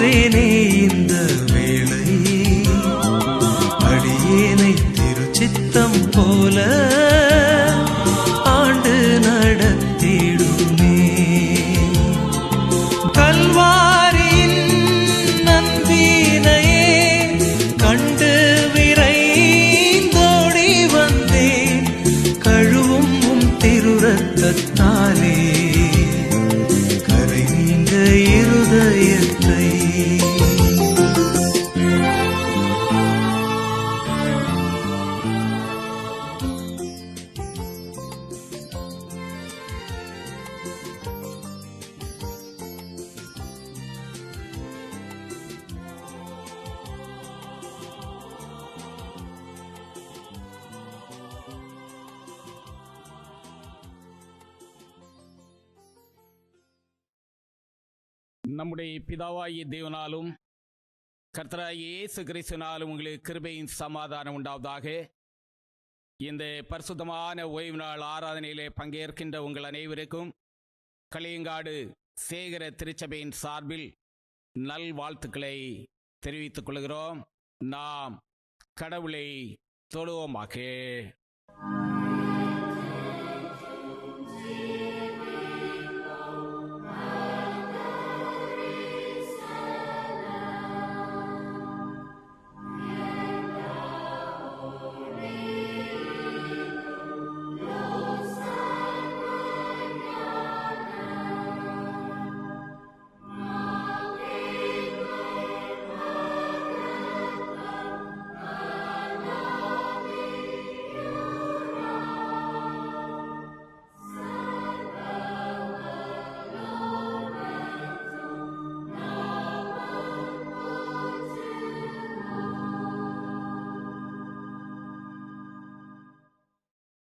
பெற்றேனே இந்த வேளை, அடியேனை திருச்சித்தம் போல ஆண்டு நடத்திடுமே. கல்வாரியின் நந்தினையே கண்டு விரைந்தோடி வந்தேன், கழுவும் திருரத்தாலே கரை நீங்க இருதயத்தை. நம்முடைய பிதாவாகிய தேவனாலும் கர்த்தராகிய இயேசு கிறிஸ்துவினாலும் உங்களுக்கு கிருபையின் சமாதானம் உண்டாவதாக. இந்த பரிசுத்தமான ஓய்வு நாள் ஆராதனையிலே பங்கேற்கின்ற உங்கள் அனைவருக்கும் களியங்காடு சேகர திருச்சபையின் சார்பில் நல்வாழ்த்துக்களை தெரிவித்துக் கொள்கிறோம். நாம் கடவுளை தொழுவோமாக.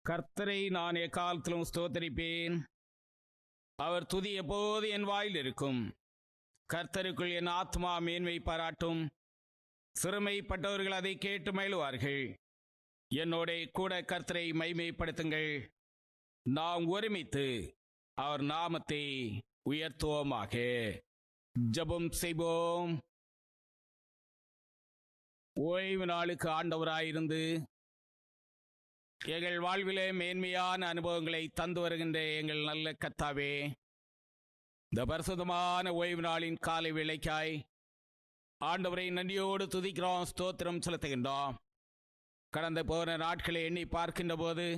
கர்த்தரை நான் எக்காலத்திலும் ஸ்தோத்தரிப்பேன், அவர் துதி எப்போது என் வாயில் இருக்கும். கர்த்தருக்குள் என் ஆத்மா மேன்மை பாராட்டும், சிறுமைப்பட்டவர்கள் அதை கேட்டு மகிழ்வார்கள். என்னோட கூட கர்த்தரை மைமைப்படுத்துங்கள். நாம் ஒருமித்து அவர் நாமத்தை உயர்த்துவோமாக. ஜெபம் செய்வோம். ஓய்வு நாளுக்கு ஆண்டவராயிருந்து எங்கள் வாழ்விலே மேன்மையான அனுபவங்களை தந்து வருகின்ற எங்கள் நல்ல கர்த்தாவே, இந்த பரிசுத்தமான ஓய்வு நாளின் காலை வேளைக்காய் ஆண்டவரை நன்றியோடு துதிக்கிறோம், ஸ்தோத்திரம் செலுத்துகின்றோம். கடந்த போன நாட்களை எண்ணி பார்க்கின்ற போது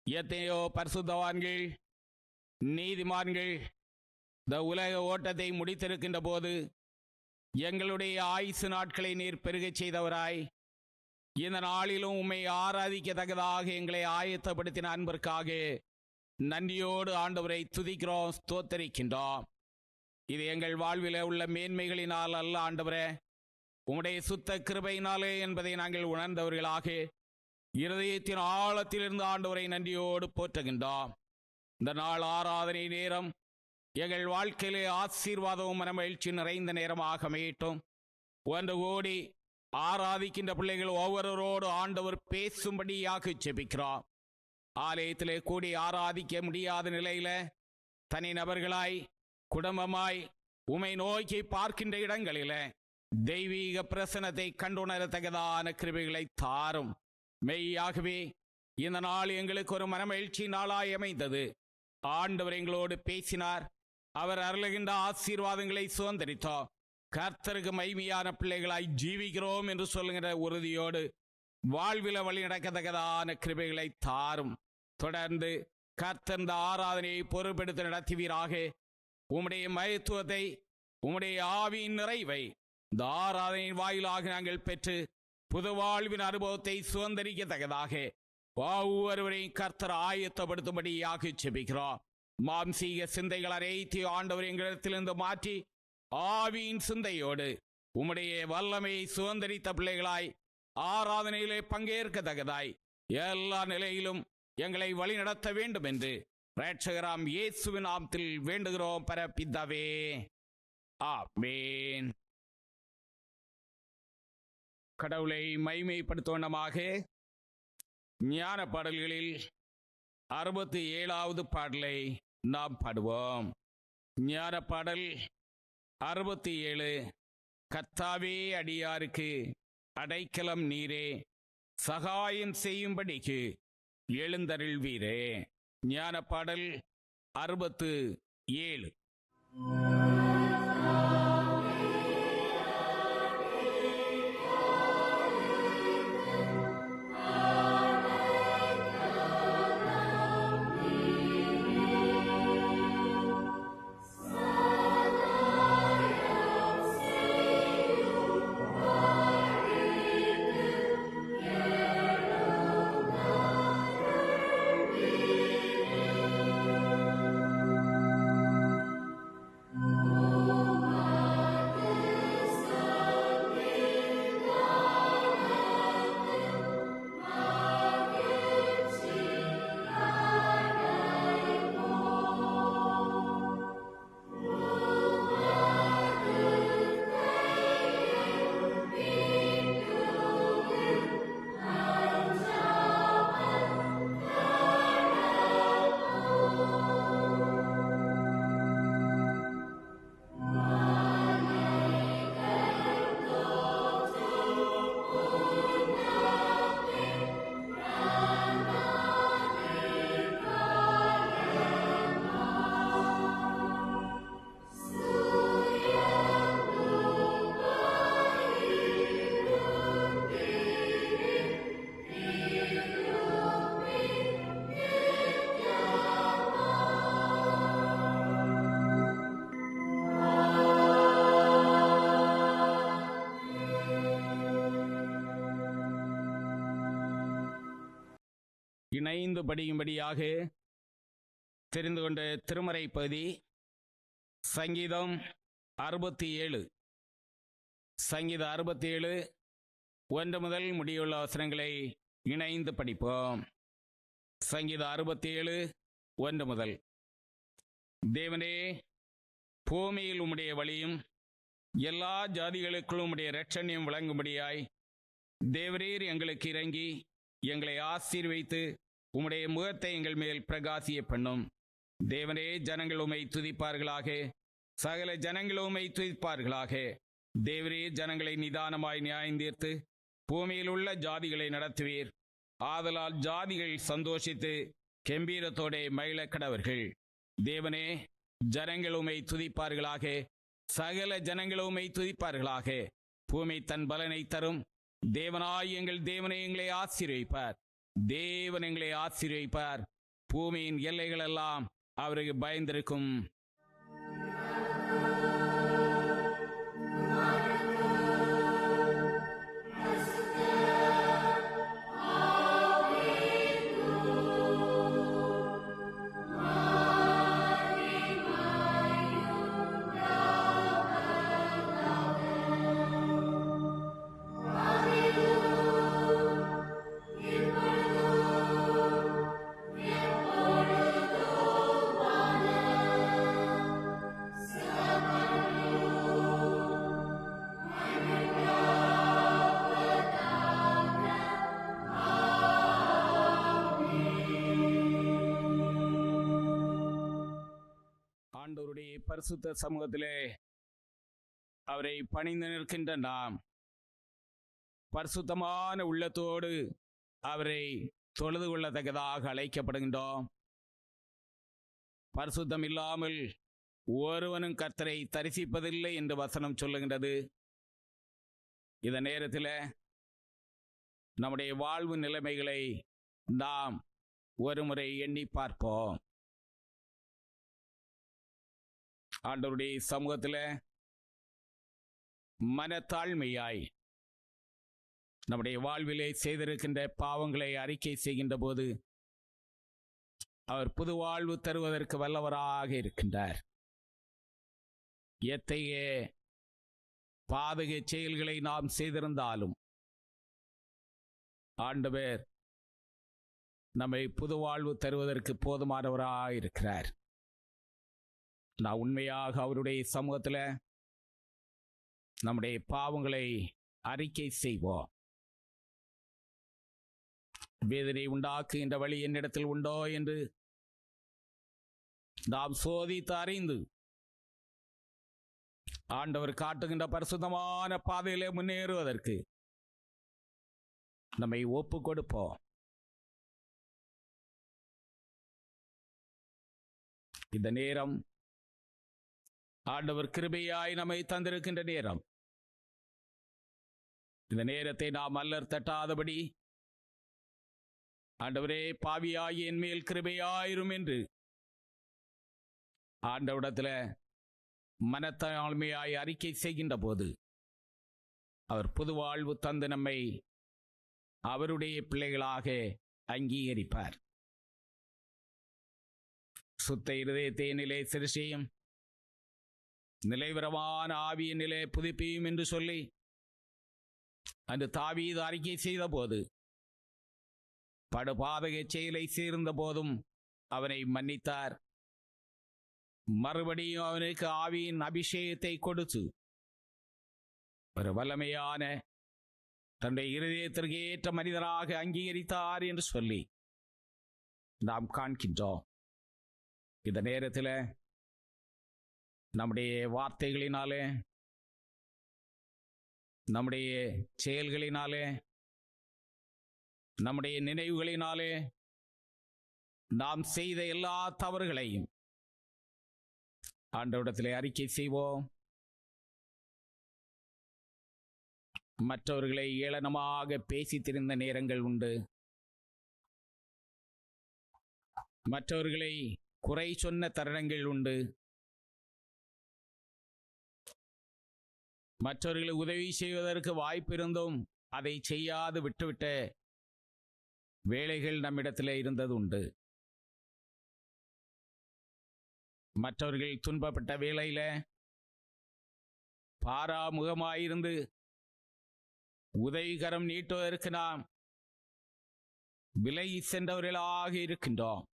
எத்தனையோ பரிசுத்தவான்கள், நீதிமான்கள் இந்த உலக ஓட்டத்தை முடித்திருக்கின்ற போது எங்களுடைய ஆயுசு நாட்களை நீர் பெருகச் செய்தவராய், இந்த நாளிலும் உம்மை ஆராதிக்கத்தக்கதாக எங்களை ஆயத்தப்படுத்தின அன்பிற்காக நன்றியோடு ஆண்டவரை துதிக்கிறோம், ஸ்தோத்தரிக்கின்றோம். இது எங்கள் வாழ்வில் உள்ள மேன்மைகளினால் அல்ல ஆண்டவரே, உம்முடைய சுத்த கிருபையினாலே என்பதை நாங்கள் உணர்ந்தவர்களாக இருதயத்தின் ஆழத்திலிருந்து ஆண்டவரை நன்றியோடு போற்றுகின்றோம். இந்த நாள் ஆராதனை நேரம் எங்கள் வாழ்க்கையிலே ஆசீர்வாதமும் மனமகிழ்ச்சி நிறைந்த நேரமாக அமையட்டும். ஒன்று கூடி ஆராதிக்கின்ற பிள்ளைகள் ஒவ்வொருவரோடு ஆண்டவர் பேசும்படியாக ஜெபிக்கிறோம். ஆலயத்திலே கூடி ஆராதிக்க முடியாத நிலையில தனி நபர்களாய், குடும்பமாய் உமை நோக்கி பார்க்கின்ற இடங்களில தெய்வீக பிரசனத்தை கண்டுணரத்தக்கதான கிருபைகளை தாரும். மெய்யாகவே இந்த நாள் எங்களுக்கு ஒரு மனமகிழ்ச்சி நாளாய் அமைந்தது. ஆண்டவர் எங்களோடு பேசினார். அவர் அருளுகின்ற ஆசீர்வாதங்களை சுதந்திரித்தோம். கர்த்தருக்கு மகிமையான பிள்ளைகளாய் ஜீவிக்கிறோம் என்று சொல்லுகிற உறுதியோடு வாழ்வில வழி நடக்கத்தக்கதான கிருபைகளை தாரும். தொடர்ந்து கர்த்தர் இந்த ஆராதனையை பொறுப்பெடுத்து நடத்துவீராக. உம்முடைய மகத்துவத்தை, உம்முடைய ஆவியின் நிறைவை இந்த ஆராதனையின் வாயிலாக நாங்கள் பெற்று புது வாழ்வின் அனுபவத்தை சுதந்திரிக்கத்தக்கதாக ஒவ்வொருவரையும் கர்த்தர் ஆயத்தப்படுத்தும்படியாக ஜெபிக்கிறோம். மாம்சீக சிந்தைகள் அனைத்தையும் ஆண்டவர் எங்களிடத்திலிருந்து மாற்றி ஆவியின் சிந்தையோடு உம்முடைய வல்லமையை சுதந்திரித்த பிள்ளைகளாய் ஆராதனையிலே பங்கேற்கத்தக்கதாய் எல்லா நிலையிலும் எங்களை வழிநடத்த வேண்டும் என்று இரட்சகராம் இயேசுவின் நாமத்தில் வேண்டுகிறோம் பரபிதாவே, ஆமென். கடவுளை மகிமைப்படுத்துவனமாக ஞான பாடல்களில் 67வது பாடலை நாம் பாடுவோம். ஞான பாடல் 67 கர்த்தாவே அடியாருக்கு அடைக்கலம் நீரே, சகாயம் செய்யும்படிக்கு எழுந்தருள்வீரே. ஞானப்பாடல் 67. இணைந்து படியும்படியாக தெரிந்து கொண்ட திருமறை பகுதி சங்கீதம் 67. சங்கீதம் 67 1 முதல் முடியுள்ள வசனங்களை இணைந்து படிப்போம். சங்கீதம் 67 1 முதல். தேவனே, பூமியில் உம்முடைய வழியும் எல்லா ஜாதிகளுக்குள்ளும் உம்முடைய இரட்சணியம் விளங்கும்படியாய் தேவரீர் எங்களுக்கு இறங்கி எங்களை ஆசீர்வைத்து உம்முடைய முகத்தை எங்கள் மேல் பிரகாசிய பண்ணும். தேவனே, ஜனங்கள் உம்மை துதிப்பார்களாக, சகல ஜனங்கள் உம்மை துதிப்பார்களாக. தேவரே, ஜனங்களை நிதானமாய் நியாயந்தீர்த்து பூமியில் உள்ள ஜாதிகளை நடத்துவீர். ஆதலால் ஜாதிகள் சந்தோஷித்து கெம்பீரத்தோടെ மகிழ கடவர்கள். தேவனே, ஜனங்கள் உம்மை துதிப்பார்களாக, சகல ஜனங்கள் உம்மை துதிப்பார்களாக. பூமி தன் பலனை தரும். தேவனாய் எங்கள் தேவனை எங்களை ஆசீர்வதிப்பார். தேவன் எங்களை ஆசீர்வதிப்பார். பூமியின் எல்லைகள் எல்லாம் அவருக்கு பயந்திருக்கும். ஆண்டவருடைய பரிசுத்த சமூகத்திலே அவரை பணிந்து நிற்கின்ற நாம் பரிசுத்தமான உள்ளத்தோடு அவரை தொழுது கொள்ளத்தக்கதாக அழைக்கப்படுகின்றோம். பரிசுத்தம் இல்லாமல் ஒருவனும் கர்த்தரை தரிசிப்பதில்லை என்று வசனம் சொல்லுகின்றது. இந்த நேரத்தில் நம்முடைய வாழ்வு நிலைமைகளை நாம் ஒருமுறை எண்ணி பார்ப்போம். ஆண்டவருடைய சமூகத்தில் மனத்தாழ்மையாய் நம்முடைய வாழ்விலே செய்திருக்கின்ற பாவங்களை அறிக்கை செய்கின்ற போது அவர் புது வாழ்வு தருவதற்கு வல்லவராக இருக்கின்றார். எத்தகைய பாதக செயல்களை நாம் செய்திருந்தாலும் ஆண்டவர் நம்மை புது வாழ்வு தருவதற்கு போதுமானவராக இருக்கிறார். நான் உண்மையாக அவருடைய சமூகத்தில் நம்முடைய பாவங்களை அறிக்கை செய்வோம். வேதனை உண்டாக்குகின்ற வழி என்னிடத்தில் உண்டோ என்று நாம் சோதித்து அறிந்து ஆண்டவர் காட்டுகின்ற பரிசுத்தமான பாதையிலே முன்னேறுவதற்கு நம்மை ஒப்பு கொடுப்போம். இந்த நேரம் ஆண்டவர் கிருபையாய் நம்மை தந்திருக்கின்ற நேரம். இந்த நேரத்தை நாம் அல்லர் தட்டாதபடி, ஆண்டவரே பாவியாய் என் மேல் கிருபையாயிரும் என்று ஆண்டவரிடத்தில் மனத்தாழ்மையாய் அறிக்கை செய்கின்ற போது அவர் புது வாழ்வு தந்து நம்மை அவருடைய பிள்ளைகளாக அங்கீகரிப்பார். சுத்த இருதயத்தை நிலை சிறுசியும் நிலைவரமான ஆவியின் நிலை புதுப்பியும் என்று சொல்லி அன்று தாவீது அறிக்கை செய்த போது, படுபாதக செயலை சேர்ந்த போதும் அவனை மன்னித்தார். மறுபடியும் அவனுக்கு ஆவியின் அபிஷேகத்தை கொடுத்து ஒரு வல்லமையான தன்னுடைய இருதயத்திற்கு ஏற்ற மனிதராக அங்கீகரித்தார் என்று சொல்லி நாம் காண்கின்றோம். இந்த நேரத்தில் நம்முடைய வார்த்தைகளினாலே, நம்முடைய செயல்களினாலே, நம்முடைய நினைவுகளினாலே நாம் செய்த எல்லா தவறுகளையும் ஆண்டவரிடத்திலே அறிக்கை செய்வோம். மற்றவர்களை ஏளனமாக பேசி திரிந்த நேரங்கள் உண்டு. மற்றவர்களை குறை சொன்ன தருணங்கள் உண்டு. மற்றவர்களுக்கு உதவி செய்வதற்கு வாய்ப்பிருந்தும் அதை செய்யாது விட்டுவிட்ட வேளைகள் நம்மிடத்தில் இருந்தது உண்டு. மற்றவர்கள் துன்பப்பட்ட வேளையில பாராமுகமாயிருந்து உதவிகரம் நீட்டுவதற்கு நாம் விலகி சென்றவர்களாக இருக்கின்றோம்.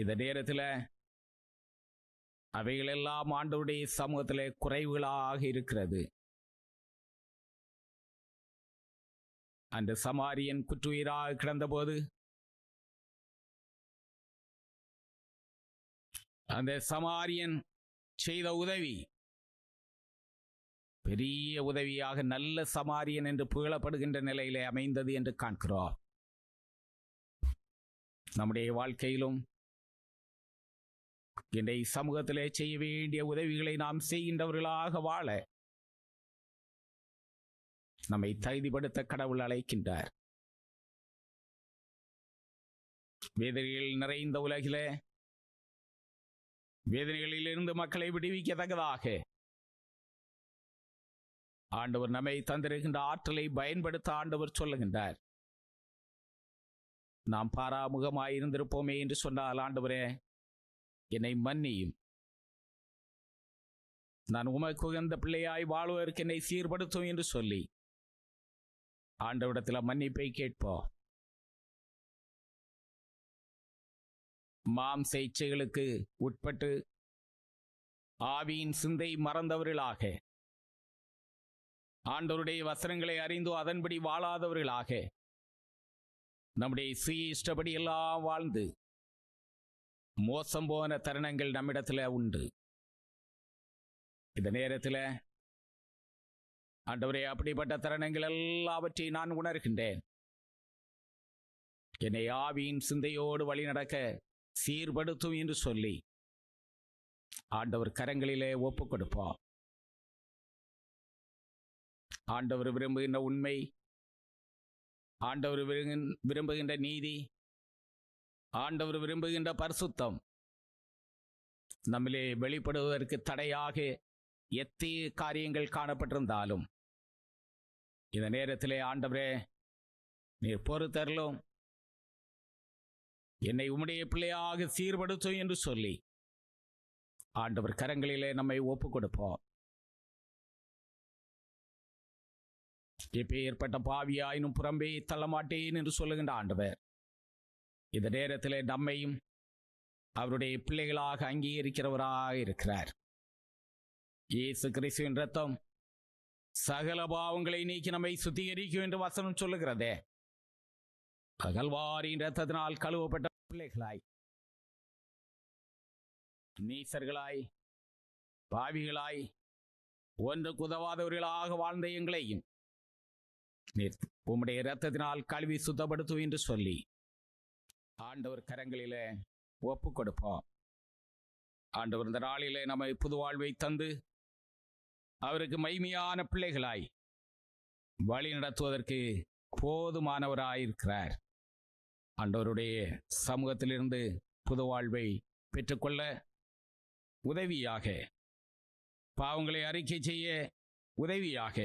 இந்த நேரத்தில் அவைகளெல்லாம் ஆண்டவருடைய சமூகத்திலே குறைவுகளாக இருக்கிறது. அந்த சமாரியன் குற்றுயிராக கிடந்தபோது அந்த சமாரியன் செய்த உதவி பெரிய உதவியாக நல்ல சமாரியன் என்று புகழப்படுகின்ற நிலையிலே அமைந்தது என்று காண்கிறோம். நம்முடைய வாழ்க்கையிலும் இன்றைய சமூகத்திலே செய்ய வேண்டிய உதவிகளை நாம் செய்கின்றவர்களாக வாழ நம்மை தகுதிப்படுத்த கடவுள் அழைக்கின்றார். வேதனைகள் நிறைந்த உலகிலே வேதனைகளிலிருந்து மக்களை விடுவிக்கத்தக்கதாக ஆண்டவர் நம்மை தந்திருக்கின்ற ஆற்றலை பயன்படுத்த ஆண்டவர் சொல்லுகின்றார். நாம் பாராமுகமாயிருந்திருப்போமே என்று சொன்னால், ஆண்டவரே என்னை மன்னியும், நான் உமக்கு உகந்த பிள்ளையாய் வாழ்வதற்கு என்னை சீர்படுத்தும் என்று சொல்லி ஆண்டவரிடத்தில் மன்னிப்பை கேட்போம். மாம்ச இச்சைகளுக்கு உட்பட்டு ஆவியின் சிந்தை மறந்தவர்களாக, ஆண்டவருடைய வசனங்களை அறிந்தோ அதன்படி வாழாதவர்களாக, நம்முடைய சுய இஷ்டப்படி எல்லாம் வாழ்ந்து மோசம் போன தருணங்கள் நம்மிடத்தில் உண்டு. இந்த நேரத்தில் ஆண்டவரே, அப்படிப்பட்ட தருணங்கள் எல்லாவற்றையும் நான் உணர்கின்றேன். என்னை ஆவியின் சிந்தையோடு வழி நடக்க சீர்படுத்தும் என்று சொல்லி ஆண்டவர் கரங்களிலே ஒப்புக் கொடுப்போம். ஆண்டவர் விரும்புகின்ற உண்மை, ஆண்டவர் விரும்புகின்ற நீதி, ஆண்டவர் விரும்புகின்ற பரிசுத்தம் நம்மிலே வெளிப்படுவதற்கு தடையாக எத்தகைய காரியங்கள் காணப்பட்டிருந்தாலும் இந்த நேரத்திலே ஆண்டவரே நீர் பொறுத்தருளும், என்னை உம்முடைய பிள்ளையாக சீர்படுத்தும் என்று சொல்லி ஆண்டவர் கரங்களிலே நம்மை ஒப்புக் கொடுப்போம். எப்பேற்பட்ட பாவியாயினும் புறம்பே தள்ளமாட்டேன் என்று சொல்லுகின்ற ஆண்டவர் இந்த நேரத்திலே நம்மையும் அவருடைய பிள்ளைகளாக அங்கீகரிக்கிறவராக இருக்கிறார். இயேசு கிறிஸ்துவின் இரத்தம் சகல பாவங்களை நீக்கி நம்மை சுத்திகரிக்கும் என்று வசனம் சொல்லுகிறதே. கல்வாரியின் இரத்தத்தினால் கழுவப்பட்ட பிள்ளைகளாய், நீசர்களாய், பாவிகளாய் ஒன்றுக்கு உதவாதவர்களாக வாழ்ந்த எங்களையும் நீர் உம்முடைய இரத்தத்தினால் கழுவி சுத்தப்படுத்தும் என்று சொல்லி ஆண்டவர் கரங்களிலே ஒப்பு கொடுப்போம். ஆண்டவர் இந்த நாளிலே நம்மை புது வாழ்வை தந்து அவருக்கு மகிமையான பிள்ளைகளாய் வழி நடத்துவதற்கு போதுமானவராயிருக்கிறார். ஆண்டவருடைய சமூகத்திலிருந்து புது வாழ்வை பெற்றுக்கொள்ள உதவியாக, பாவங்களை அறிக்கை செய்ய உதவியாக,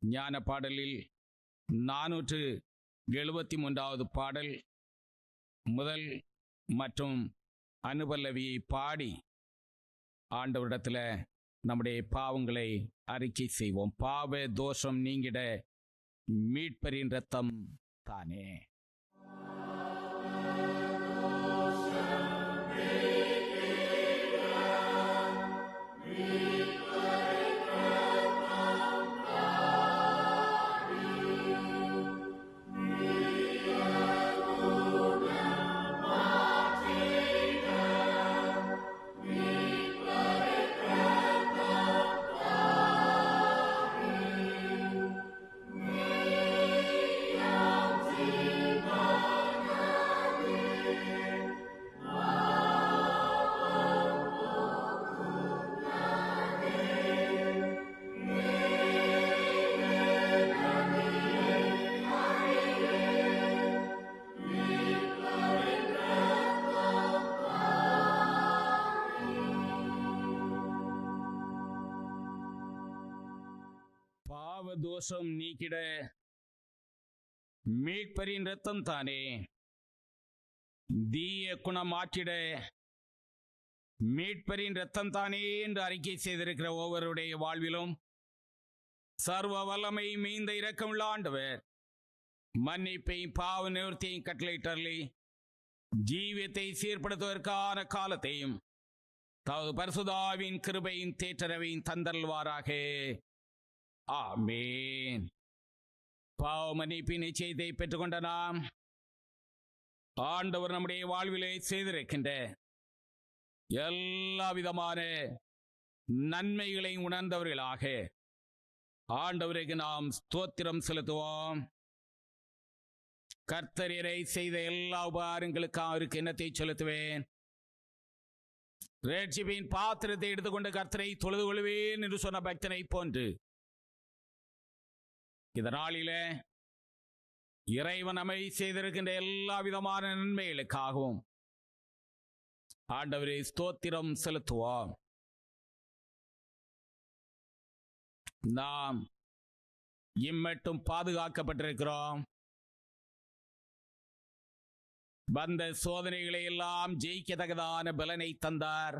ஞான பாடலில் 473வது பாடல் முதல் மற்றும் அனுபல்லவியை பாடி ஆண்டவரிடத்தில் நம்முடைய பாவங்களை அறிக்கை செய்வோம். பாவ தோஷம் நீங்கிட மீட்பரின் இரத்தம் தானே. தோஷம் நீக்கிட மீட்பரின் இரத்தம் தானே. தீய குணம் மாற்றிட மீட்பரின் இரத்தம் தானே என்று அறிக்கை செய்திருக்கிற ஒவ்வொருடைய வாழ்விலும் சர்வ வல்லமை மீந்த இரக்கமுள்ள ஆண்டவர் மன்னிப்பையும் பாவ நிவர்த்தியையும் கட்டளையிட்டருளி ஜீவியத்தை சீர்படுத்துவதற்கான காலத்தையும் தமது பரிசுத்தாவின் கிருபையின் தேற்றரவையும் தந்தல்வாராக. ஆமேன். பாவ மன்னிப்பின் நிச்சயத்தை பெற்றுக்கொண்ட நாம் ஆண்டவர் நம்முடைய வாழ்விலே செய்திருக்கின்ற எல்லா விதமான நன்மைகளை உணர்ந்தவர்களாக ஆண்டவருக்கு நாம் ஸ்தோத்திரம் செலுத்துவோம். கர்த்தரை செய்த எல்லா உபகாரங்களுக்கும் அவருக்கு எண்ணத்தை செலுத்துவேன். ரட்சிப்பின் பாத்திரத்தை எடுத்துக்கொண்டு கர்த்தரை தொழுது கொள்வேன் என்று சொன்ன பக்தனை போன்று இதனாலிலே இறைவன் நம்மை செய்திருக்கின்ற எல்லா விதமான நன்மைகளுக்காகவும் ஆண்டவரை ஸ்தோத்திரம் செலுத்துவோம். நாம் இம்மட்டும் பாதுகாக்கப்பட்டிருக்கிறோம். வந்த சோதனைகளை எல்லாம் ஜெயிக்கத்தக்கதான பலனை தந்தார்.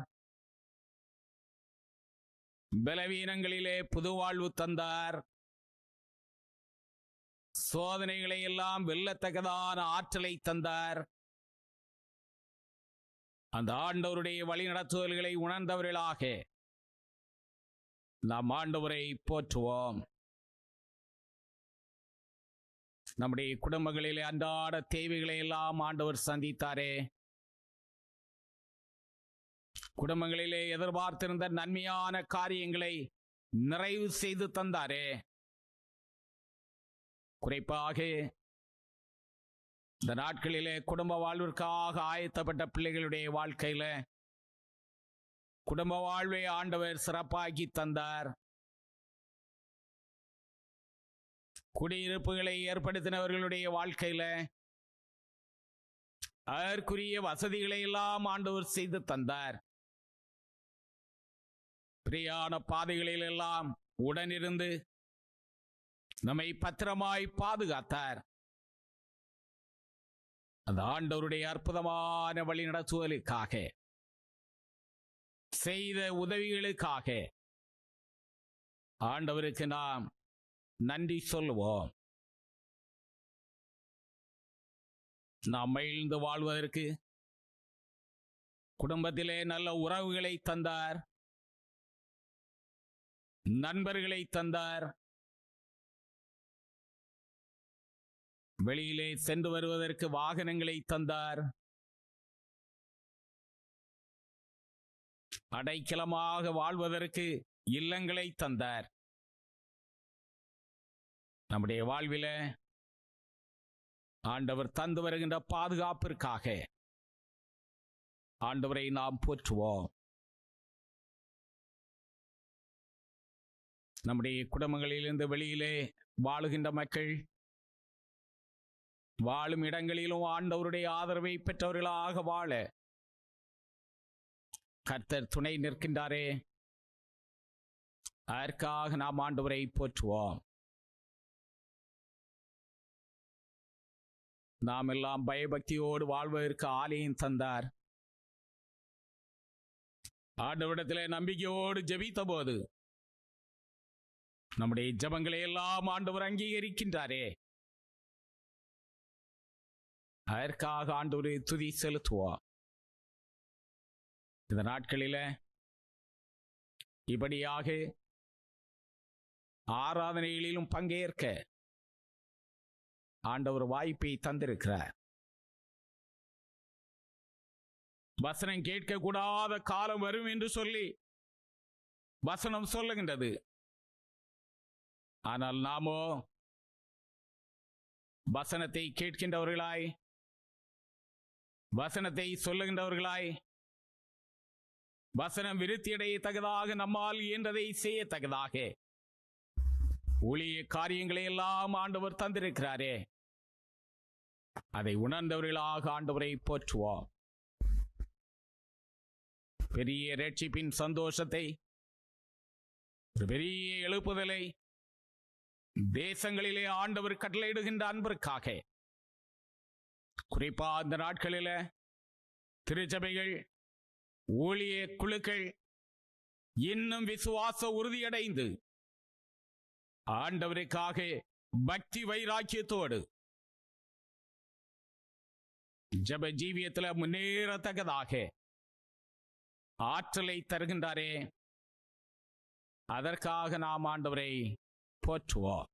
பலவீனங்களிலே புது வாழ்வு தந்தார். சோதனைகளை எல்லாம் வெல்லத்தக்கதான ஆற்றலை தந்தார். அந்த ஆண்டவருடைய வழி நடத்துதல்களை உணர்ந்தவர்களாக நாம் ஆண்டவரை போற்றுவோம். நம்முடைய குடும்பங்களிலே அன்றாட தேவைகளை எல்லாம் ஆண்டவர் சந்தித்தாரே. குடும்பங்களிலே எதிர்பார்த்திருந்த நன்மையான காரியங்களை நிறைவு செய்து தந்தாரே. குறிப்பாக இந்த நாட்களிலே குடும்ப வாழ்விற்காக ஆயத்தப்பட்ட பிள்ளைகளுடைய வாழ்க்கையில குடும்ப வாழ்வை ஆண்டவர் சிறப்பாக்கி தந்தார். குடியிருப்புகளை ஏற்படுத்தினவர்களுடைய வாழ்க்கையில அதற்குரிய வசதிகளை எல்லாம் ஆண்டவர் செய்து தந்தார். பிரியான பாதைகளில் எல்லாம் உடனிருந்து நம்மை பத்திரமாய் பாதுகாத்தார். அந்த ஆண்டவருடைய அற்புதமான வழி நடத்துவதற்காக செய்த உதவிகளுக்காக ஆண்டவருக்கு நாம் நன்றி சொல்லுவோம். நாம் மகிழ்ந்து வாழ்வதற்கு குடும்பத்திலே நல்ல உறவுகளை தந்தார், நண்பர்களை தந்தார். வெளியிலே சென்று வருவதற்கு வாகனங்களை தந்தார். அடைக்கலமாக வாழ்வதற்கு இல்லங்களை தந்தார். நம்முடைய வாழ்வில ஆண்டவர் தந்து வருகின்ற பாதுகாப்பிற்காக ஆண்டவரை நாம் போற்றுவோம். நம்முடைய குடும்பங்களிலிருந்து வெளியிலே வாழுகின்ற மக்கள் வாழும் இடங்களிலும் ஆண்டவருடைய ஆதரவை பெற்றவர்களாக வாழ கர்த்தர் துணை நிற்கின்றாரே, அதற்காக நாம் ஆண்டவரை போற்றுவோம். நாம் எல்லாம் பயபக்தியோடு வாழ்வதற்கு ஆலயம் தந்தார். ஆண்டவரிடத்திலே நம்பிக்கையோடு ஜெபித்த போது நம்முடைய ஜெபங்களை எல்லாம் ஆண்டவர் அங்கீகரிக்கின்றாரே, அதற்காக ஆண்டவரை துதி செலுத்துவோம். இந்த நாட்களில இப்படியாக ஆராதனைகளிலும் பங்கேற்க ஆண்டவர் வாய்ப்பை தந்திருக்கிறார். வசனம் கேட்கக்கூடாத காலம் வரும் என்று சொல்லி வசனம் சொல்லுகின்றது. ஆனால் நாமோ வசனத்தை கேட்கின்றவர்களாய், வசனத்தை சொல்லுகின்றவர்களாய், வசனம் விருத்தியடையத்தக்கதாக நம்மால் இயன்றதை செய்யத்தக்கதாக ஊழிய காரியங்களை எல்லாம் ஆண்டவர் தந்திருக்கிறாரே, அதை உணர்ந்தவர்களாக ஆண்டவரை போற்றுவோம். பெரிய ரட்சிப்பின் சந்தோஷத்தை, ஒரு பெரிய எழுப்புதலை தேசங்களிலே ஆண்டவர் கட்டளையிடுகின்ற அன்பிற்காக, குறிப்பா அந்த நாட்களில திருச்சபைகள், ஊழிய குழுக்கள் இன்னும் விசுவாச உறுதியடைந்து ஆண்டவருக்காக பக்தி வைராக்கியத்தோடு ஜப ஜீவியத்தில் முன்னேறத்தக்கதாக ஆற்றலை தருகின்றாரே, அதற்காக நாம் ஆண்டவரை போற்றுவோம்.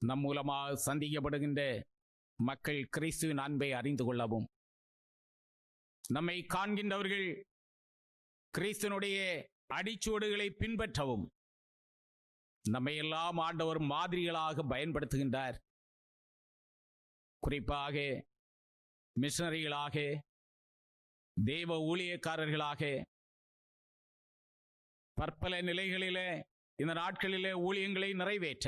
நம் மூலமாக சந்திக்கப்படுகின்ற மக்கள் கிறிஸ்துவின் அன்பை அறிந்து கொள்ளவும், நம்மை காண்கின்றவர்கள் கிறிஸ்துவனுடைய அடிச்சுவடுகளை பின்பற்றவும் நம்மை எல்லாம் ஆண்டவர் மாதிரிகளாக பயன்படுத்துகின்றார். குறிப்பாக மிஷனரிகளாக, தேவ ஊழியக்காரர்களாக பற்பல நிலைகளிலே இந்த நாட்களிலே ஊழியங்களை நிறைவேற்ற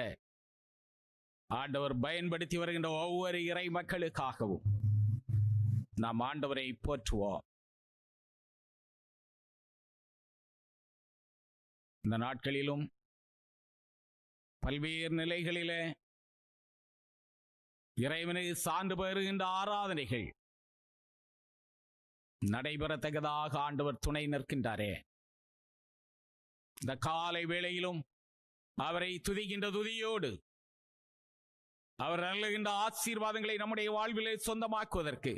ஆண்டவர் பயன்படுத்தி வருகின்ற ஒவ்வொரு இறை மக்களுக்காகவும் நாம் ஆண்டவரை போற்றுவோம். இந்த நாட்களிலும் பல்வேறு நிலைகளிலே இறைவனுக்கு சான்று பெறுகின்ற ஆராதனைகள் நடைபெறத்தக்கதாக ஆண்டவர் துணை நிற்கின்றாரே, இந்த காலை வேளையிலும் அவரை துதிக்கின்ற துதியோடு அவர் அருளுகின்ற ஆசீர்வாதங்களை நம்முடைய வாழ்விலே சொந்தமாக்குவதற்கு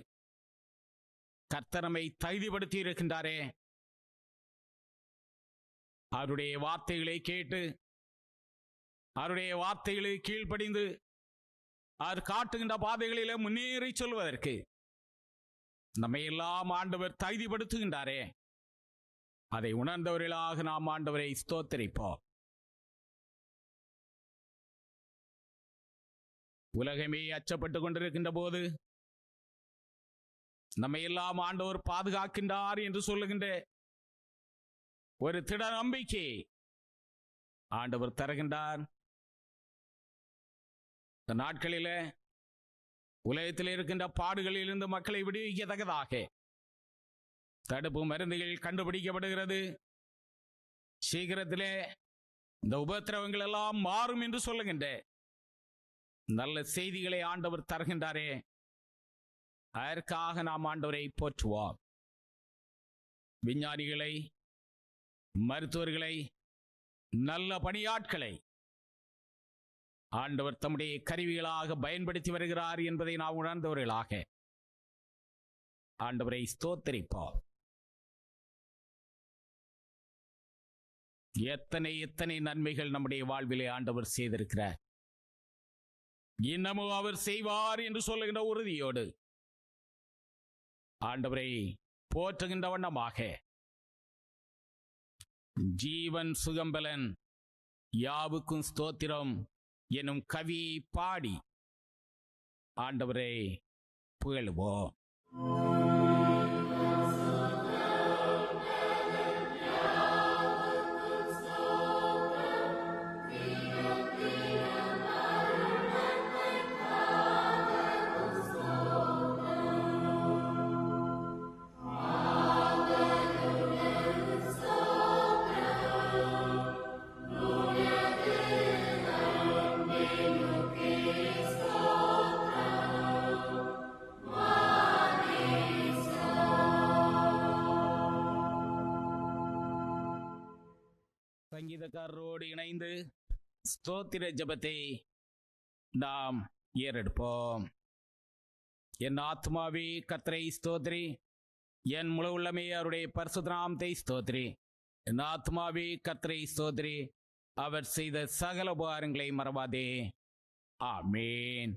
கர்த்தர் நம்மை தகுதிப்படுத்தி இருக்கின்றாரே, அவருடைய வார்த்தைகளை கேட்டு அவருடைய வார்த்தைகளை கீழ்ப்படிந்து அவர் காட்டுகின்ற பாதைகளிலே முன்னேறி சொல்வதற்கு நம்மை எல்லாம் ஆண்டவர் தகுதிப்படுத்துகின்றாரே, அதை உணர்ந்தவர்களாக நாம் ஆண்டவரை ஸ்தோத்திரிப்போம். உலகமே அச்சப்பட்டுக் கொண்டிருக்கின்ற போது நம்மை எல்லாம் ஆண்டவர் பாதுகாக்கின்றார் என்று சொல்லுகின்ற ஒரு திட நம்பிக்கை ஆண்டவர் தருகின்றார். இந்த நாட்களில உலகத்தில் இருக்கின்ற பாடுகளில் இருந்து மக்களை விடுவிக்கத்தக்கதாக தடுப்பு மருந்துகள் கண்டுபிடிக்கப்படுகிறது. சீக்கிரத்திலே இந்த உபத்திரவங்கள் எல்லாம் மாறும் என்று சொல்லுகின்ற நல்ல செய்திகளை ஆண்டவர் தருகின்றாரே, அதற்காக நாம் ஆண்டவரை போற்றுவோம். விஞ்ஞானிகளை, மருத்துவர்களை, நல்ல பணியாட்களை ஆண்டவர் தம்முடைய கருவிகளாக பயன்படுத்தி வருகிறார் என்பதை நாம் உணர்ந்தவர்களாக ஆண்டவரை ஸ்தோத்திரிப்போம். எத்தனை எத்தனை நன்மைகள் நம்முடைய வாழ்விலே ஆண்டவர் செய்திருக்கிறார். இன்னமும் அவர் செய்வார் என்று சொல்லுகின்ற உறுதியோடு ஆண்டவரை போற்றுகின்ற வண்ணமாக ஜீவன் சுகம்பலன் யாவுக்கும் ஸ்தோத்திரம் எனும் கவியை பாடி ஆண்டவரை புகழுவோம். சங்கீதக்காரரோடு இணைந்து ஸ்தோத்திர ஜெபத்தை நாம் ஏறெடுப்போம். என் ஆத்மாவே கர்த்தரை ஸ்தோத்திரி, என் முழு உள்ளமே அவருடைய பரிசுத்த நாமத்தை ஸ்தோத்திரி. என் ஆத்மாவே கர்த்தரை ஸ்தோத்திரி, அவர் செய்த சகல உபகாரங்களை மறவாதே. ஆமேன்.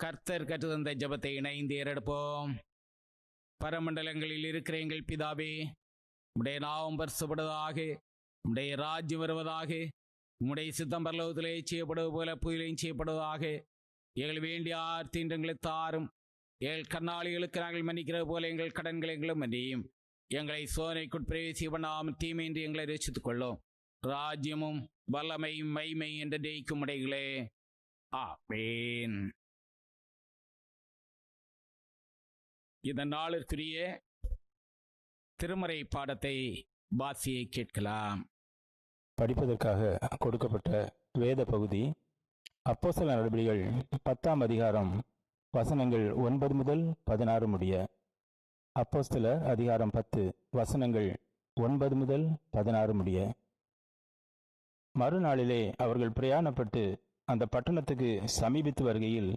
கர்த்தர் கற்றுத்தந்த ஜெபத்தை இணைந்து ஏறெடுப்போம். பரமண்டலங்களில் இருக்கிற எங்கள் பிதாவே, உம்முடைய நாமம் பரிசுத்தப்படுவதாக, உம்முடைய ராஜ்யம் வருவதாக, உம்முடைய சித்தம் பரலோகத்திலே செய்யப்படுவது போல பூமியிலேயும் செய்யப்படுவதாக. எங்கள் வேண்டிய ஆர்த்தின்றங்களை தாரும். எங்கள் கண்ணாளிகளுக்கு நாங்கள் மன்னிக்கிறது போல எங்கள் கடன்களை எங்களும் மன்னியும். எங்களை சோதனைக்குட் பிரவேசி பண்ணாமல் தீமையின்றி எங்களை ரசித்துக் கொள்ளும். ராஜ்யமும் வல்லமையும் மைமை என்ற டெய்க்கும் உடைகளே. ஆமேன். இதன் நாளிற்குரிய திருமறை பாடத்தை வாசியை கேட்கலாம். படிப்பதற்காக கொடுக்கப்பட்ட வேத பகுதி அப்போஸ்தலர் நடபடிகள் 10ஆம் அதிகாரம் வசனங்கள் 9 முதல் 16 முடிய. அப்போஸ்தலர் அதிகாரம் 10 வசனங்கள் 9 முதல் 16 முடிய. மறுநாளிலே அவர்கள் பிரயாணப்பட்டு அந்த பட்டணத்துக்கு சமீபித்து வருகையில்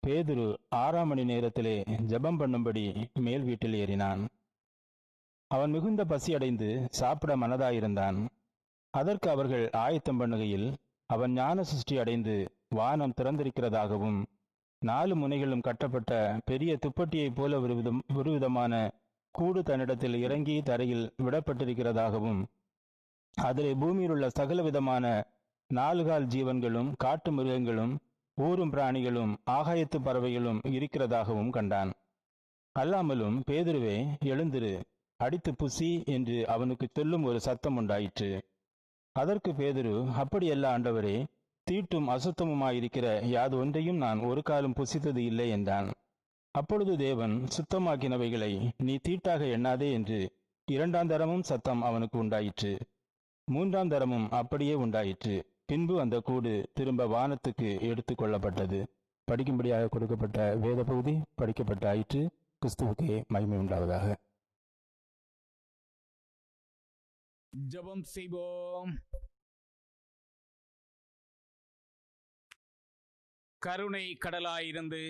பேதுரு 6ஆம் மணி நேரத்திலே ஜெபம் பண்ணும்படி மேல் வீட்டில் ஏறினான். அவன் மிகுந்த பசியடைந்து சாப்பிட மனதாயிருந்தான். அதற்கு அவர்கள் ஆயத்தம் பண்ணுகையில் அவன் ஞான சிருஷ்டி அடைந்து வானம் திறந்திருக்கிறதாகவும் 4 முனைகளும் கட்டப்பட்ட பெரிய துப்பட்டியைப் போல ஒருவிதமான கூடு தன்னிடத்தில் இறங்கி தரையில் விடப்பட்டிருக்கிறதாகவும் அதிலே பூமியிலுள்ள சகலவிதமான 4 கால் ஜீவன்களும் காட்டு மிருகங்களும் ஊரும் பிராணிகளும் ஆகாயத்து பறவைகளும் இருக்கிறதாகவும் கண்டான். அல்லாமலும் பேதுருவே, எழுந்திரு, அடித்து புசி என்று அவனுக்கு சொல்லும் ஒரு சத்தம் உண்டாயிற்று. அதற்கு பேதுரு, அப்படியல்ல ஆண்டவரே, தீட்டும் அசுத்தமுமாயிருக்கிற யாது ஒன்றையும் நான் ஒரு காலம் புசித்தது இல்லை என்றான். அப்பொழுது தேவன், சுத்தமாக்கினவைகளை நீ தீட்டாக எண்ணாதே என்று 2ஆம் தரமும் சத்தம் அவனுக்கு உண்டாயிற்று. 3ஆம் தரமும் அப்படியே உண்டாயிற்று. பின்பு அந்த கூடு திரும்ப வானத்துக்கு எடுத்து கொள்ளப்பட்டது. படிக்கும்படியாக கொடுக்கப்பட்ட வேத பகுதி படிக்கப்பட்ட ஆயிற்று. கிறிஸ்துவுக்கே மகிமை உண்டாவதாக. ஜெபம் செய்வோம். கருணை கடலாயிருந்து